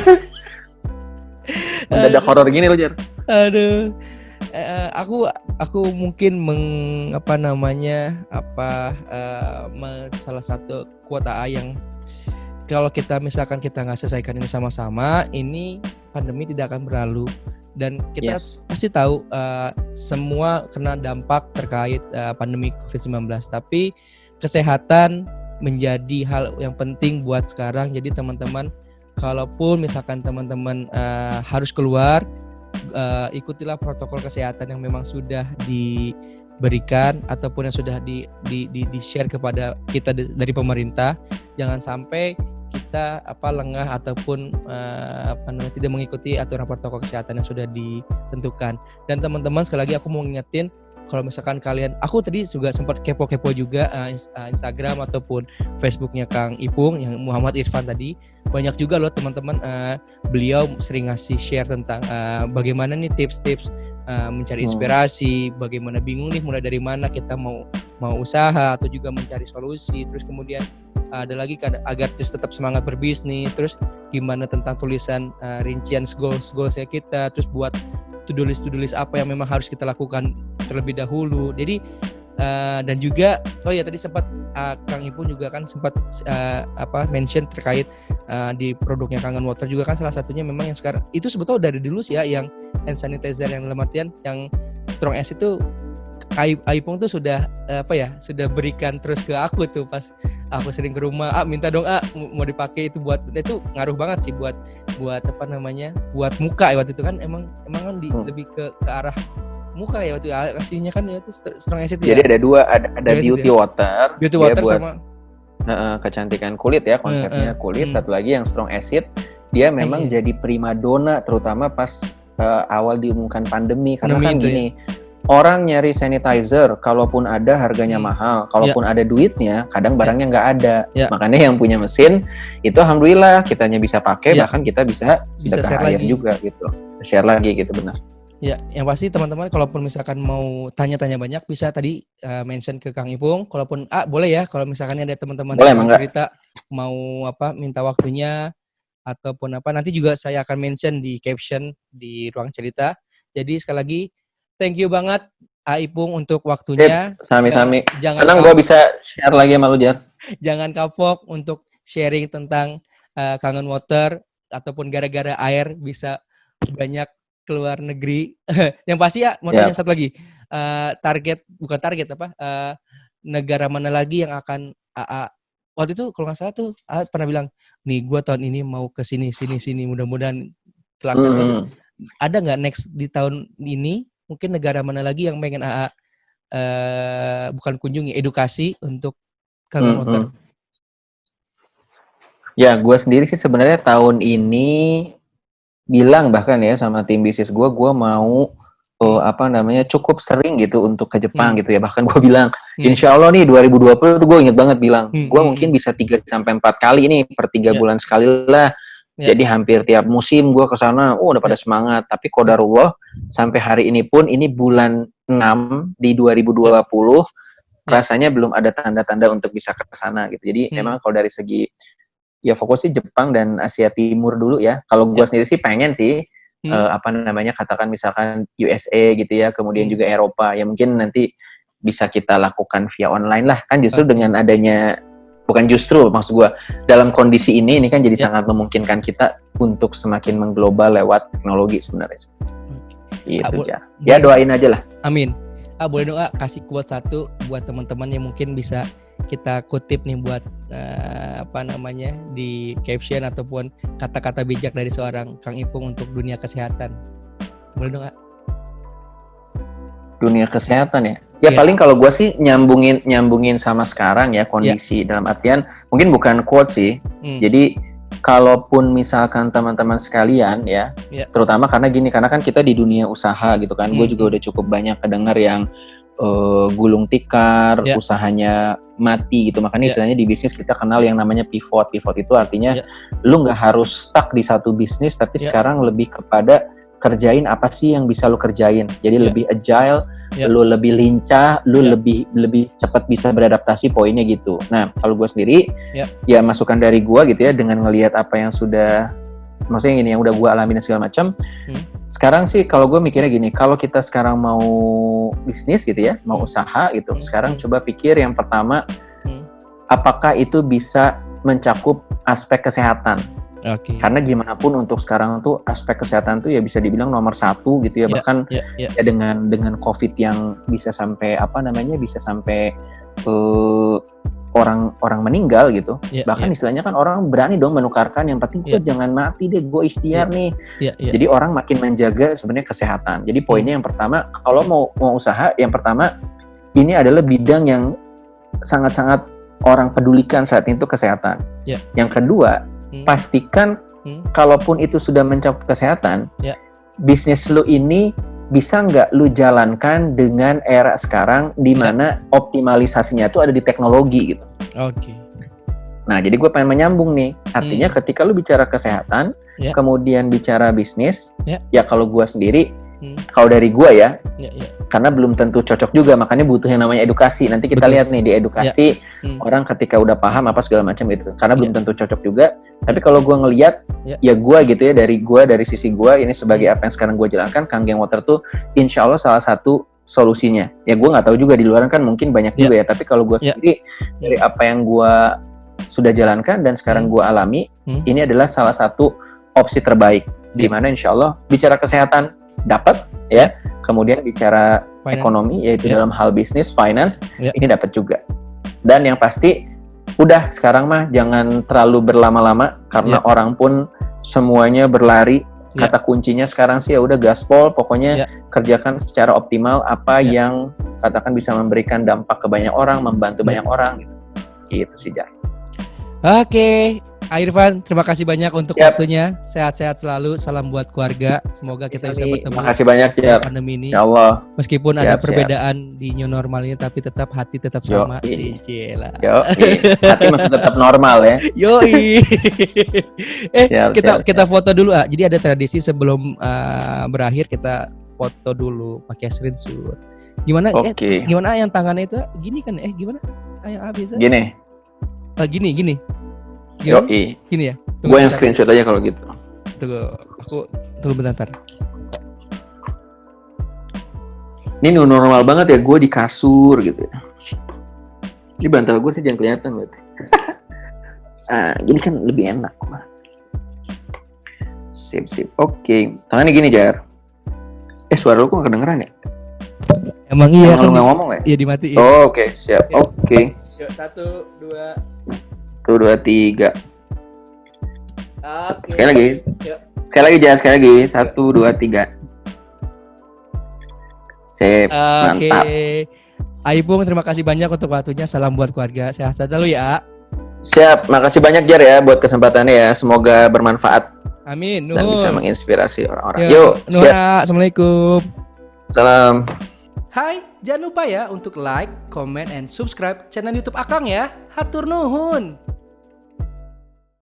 Speaker 3: Mendadak horor gini lu, Jar.
Speaker 2: Aduh. Aku mungkin salah satu quote AA yang kalau kita misalkan kita nggak selesaikan ini sama-sama, ini pandemi tidak akan berlalu. Dan kita pasti tahu semua kena dampak terkait pandemi COVID-19. Tapi kesehatan menjadi hal yang penting buat sekarang. Jadi teman-teman, kalaupun misalkan teman-teman harus keluar, ikutilah protokol kesehatan yang memang sudah diberikan ataupun yang sudah di-share kepada kita dari pemerintah. Jangan sampai kita lengah ataupun tidak mengikuti aturan protokol kesehatan yang sudah ditentukan. Dan teman-teman, sekali lagi aku mau ngingetin, kalau misalkan kalian, aku tadi juga sempat kepo-kepo juga Instagram ataupun Facebooknya Kang Ipung yang Muhammad Irfan tadi, banyak juga loh teman-teman, beliau sering ngasih share tentang bagaimana nih tips-tips mencari inspirasi, bagaimana bingung nih mulai dari mana kita mau usaha atau juga mencari solusi. Terus kemudian ada lagi agar tetap semangat berbisnis, terus gimana tentang tulisan rincian goals-goalsnya kita, terus buat to-do list apa yang memang harus kita lakukan terlebih dahulu. Jadi dan juga tadi sempat Kang Ipung juga kan sempat mention terkait di produknya Kangen Water juga kan salah satunya memang yang sekarang itu sebetulnya dari dulu sih ya, yang hand sanitizer yang dalam artian yang strong acid itu Aipung tuh sudah sudah berikan terus ke aku tuh pas aku sering ke rumah, minta dong mau dipakai itu itu ngaruh banget sih buat buat muka ya waktu itu kan emang kan lebih ke arah muka ya waktu aslinya kan ya itu strong acid ya.
Speaker 3: Jadi ada dua, ada beauty water
Speaker 2: buat
Speaker 3: sama kecantikan kulit ya, konsepnya kulit. Satu lagi yang strong acid, dia memang jadi primadona terutama pas awal diumumkan pandemi, karena kan gini. Orang nyari sanitizer, kalaupun ada harganya mahal, kalaupun ada duitnya, kadang barangnya nggak ada. Makanya yang punya mesin itu alhamdulillah kitanya bisa pakai, bahkan kita bisa sedekah air juga gitu, share lagi gitu, benar.
Speaker 2: Ya, yang pasti teman-teman, kalaupun misalkan mau tanya-tanya banyak, bisa tadi mention ke Kang Ipung. Kalaupun boleh ya, kalau misalkan ada teman-teman yang cerita mau minta waktunya ataupun nanti juga saya akan mention di caption di ruang cerita. Jadi sekali lagi thank you banget Aipung untuk waktunya.
Speaker 3: Sami-sami. Senang gue bisa share lagi sama lu, Jar.
Speaker 2: Jangan kapok untuk sharing tentang Kangen Water ataupun gara-gara air bisa banyak keluar negeri. Yang pasti ya mau tanya satu lagi. Bukan target apa? Negara mana lagi yang akan AA waktu itu kalau nggak salah tuh pernah bilang, nih gue tahun ini mau ke sini mudah-mudahan terlaksana. Ada nggak next di tahun ini mungkin negara mana lagi yang pengen AA bukan kunjungi, edukasi untuk kagak motor?
Speaker 3: Ya, gue sendiri sih sebenarnya tahun ini bilang bahkan ya sama tim bisnis gue mau cukup sering gitu untuk ke Jepang gitu ya. Bahkan gue bilang, insya Allah nih 2020 tuh gue inget banget bilang, gue mungkin bisa 3-4 kali nih per 3 bulan sekali lah. Jadi hampir tiap musim gue kesana, udah pada semangat. Tapi qadarullah sampai hari ini pun, ini bulan 6 di 2020, rasanya belum ada tanda-tanda untuk bisa ke sana gitu. Jadi memang kalau dari segi ya fokus sih Jepang dan Asia Timur dulu ya. Kalau gue sendiri sih pengen sih katakan misalkan USA gitu ya, kemudian juga Eropa. Ya mungkin nanti bisa kita lakukan via online lah. Kan justru dengan adanya, bukan justru maksud gue, dalam kondisi ini kan jadi sangat memungkinkan kita untuk semakin mengglobal lewat teknologi sebenarnya. Gitu ya. Ya doain aja lah.
Speaker 2: Amin. Boleh doa kasih quote satu buat teman-teman yang mungkin bisa kita kutip nih buat di caption ataupun kata-kata bijak dari seorang Kang Ipung untuk dunia kesehatan. Boleh dong, Kak?
Speaker 3: Dunia kesehatan ya. Ya paling kalau gue sih nyambungin sama sekarang ya kondisi dalam artian mungkin bukan quote sih. Jadi kalaupun misalkan teman-teman sekalian ya, terutama karena kan kita di dunia usaha gitu kan. Gue juga udah cukup banyak kedengar yang gulung tikar, usahanya mati gitu. Makanya istilahnya di bisnis kita kenal yang namanya pivot. Pivot itu artinya lu nggak harus stuck di satu bisnis, tapi sekarang lebih kepada kerjain apa sih yang bisa lu kerjain. Jadi lebih agile, lu lebih lincah, lu lebih cepat bisa beradaptasi, poinnya gitu. Nah, kalau gue sendiri ya masukan dari gue gitu ya, dengan ngelihat apa yang sudah, maksudnya gini, yang udah gue alami dan segala macam. Sekarang sih kalau gue mikirnya gini, kalau kita sekarang mau bisnis gitu ya, mau usaha gitu, sekarang coba pikir yang pertama, apakah itu bisa mencakup aspek kesehatan. Karena gimana pun untuk sekarang tuh aspek kesehatan tuh ya bisa dibilang nomor 1 gitu ya, bahkan ya dengan COVID yang bisa sampai bisa sampai orang meninggal gitu. Bahkan istilahnya kan orang berani dong menukarkan, yang penting gue jangan mati deh, gue ikhtiar nih. Jadi orang makin menjaga sebenarnya kesehatan. Jadi poinnya yang pertama, kalau mau usaha, yang pertama ini adalah bidang yang sangat-sangat orang pedulikan saat itu, kesehatan. Yang kedua, pastikan kalaupun itu sudah mencakup kesehatan, bisnis lu ini bisa nggak lu jalankan dengan era sekarang di mana optimalisasinya itu ada di teknologi gitu. Nah, jadi gue pengen menyambung nih. Artinya ketika lu bicara kesehatan, kemudian bicara bisnis, ya kalau gue sendiri, kalau dari gue ya, karena belum tentu cocok juga, makanya butuh yang namanya edukasi. Nanti kita lihat nih di edukasi, orang ketika udah paham apa segala macam gitu. Karena belum tentu cocok juga. Tapi kalau gue ngelihat, ya gue gitu ya, dari sisi gue, ini sebagai apa yang sekarang gue jalankan, Kangen Water tuh insya Allah salah satu solusinya. Ya gue nggak tahu juga di luar kan mungkin banyak juga ya. Tapi kalau gue sendiri, dari apa yang gue sudah jalankan dan sekarang gue alami, ini adalah salah satu opsi terbaik. Di mana insya Allah bicara kesehatan dapat ya, kemudian bicara ekonomi yaitu dalam hal bisnis, finance, ini dapat juga. Dan yang pasti udah sekarang mah jangan terlalu berlama-lama, karena orang pun semuanya berlari. Kata kuncinya sekarang sih ya udah gaspol, pokoknya kerjakan secara optimal apa yang katakan bisa memberikan dampak ke banyak orang, membantu banyak orang gitu sih, Jar.
Speaker 2: Oke, Irfan, terima kasih banyak untuk waktunya. Sehat-sehat selalu. Salam buat keluarga. Semoga kita bisa bertemu.
Speaker 3: Terima kasih banyak ya.
Speaker 2: Pandemi ini.
Speaker 3: Ya Allah.
Speaker 2: Meskipun ada perbedaan di new normal ini, tapi tetap hati tetap sama.
Speaker 3: Hati masih tetap normal ya.
Speaker 2: Yoi. Kita foto dulu. Jadi ada tradisi sebelum berakhir kita foto dulu pakai screenshot. Gimana? Gimana yang tangannya itu? Gini kan? Gimana? Yang bisa?
Speaker 3: Gini.
Speaker 2: Gini.
Speaker 3: Yoi.
Speaker 2: Gini ya.
Speaker 3: Gue yang screenshot aja kalau gitu.
Speaker 2: Tunggu bentar.
Speaker 3: Ini normal banget ya, gue di kasur gitu. Ini bantal gue sih jangan kelihatan berarti. Gini kan lebih enak. Sip. Oke. Tangannya gini, Jar. Suara lu kok kedengeran ya?
Speaker 2: Emang iya
Speaker 3: kan?
Speaker 2: Lu
Speaker 3: nggak ngomong ya?
Speaker 2: Iya dimatiin.
Speaker 3: Oh, oke, siap.
Speaker 2: Ya.
Speaker 3: Oke.
Speaker 2: Yuk 1, 2.
Speaker 3: 1, 2, 3.
Speaker 2: Oke.
Speaker 3: Sekali lagi.
Speaker 2: Yuk.
Speaker 3: Sekali lagi. 1, 2, 3. Sip, mantap.
Speaker 2: Aibung, terima kasih banyak untuk waktunya. Salam buat keluarga. Sehat selalu ya.
Speaker 3: Siap, makasih banyak Jar ya buat kesempatannya ya. Semoga bermanfaat.
Speaker 2: Amin.
Speaker 3: Dan bisa menginspirasi orang-orang.
Speaker 2: Yuk,
Speaker 3: siap.
Speaker 2: Assalamualaikum.
Speaker 3: Salam.
Speaker 1: Hai, jangan lupa ya untuk like, comment, and subscribe channel YouTube Akang ya. Hatur nuhun.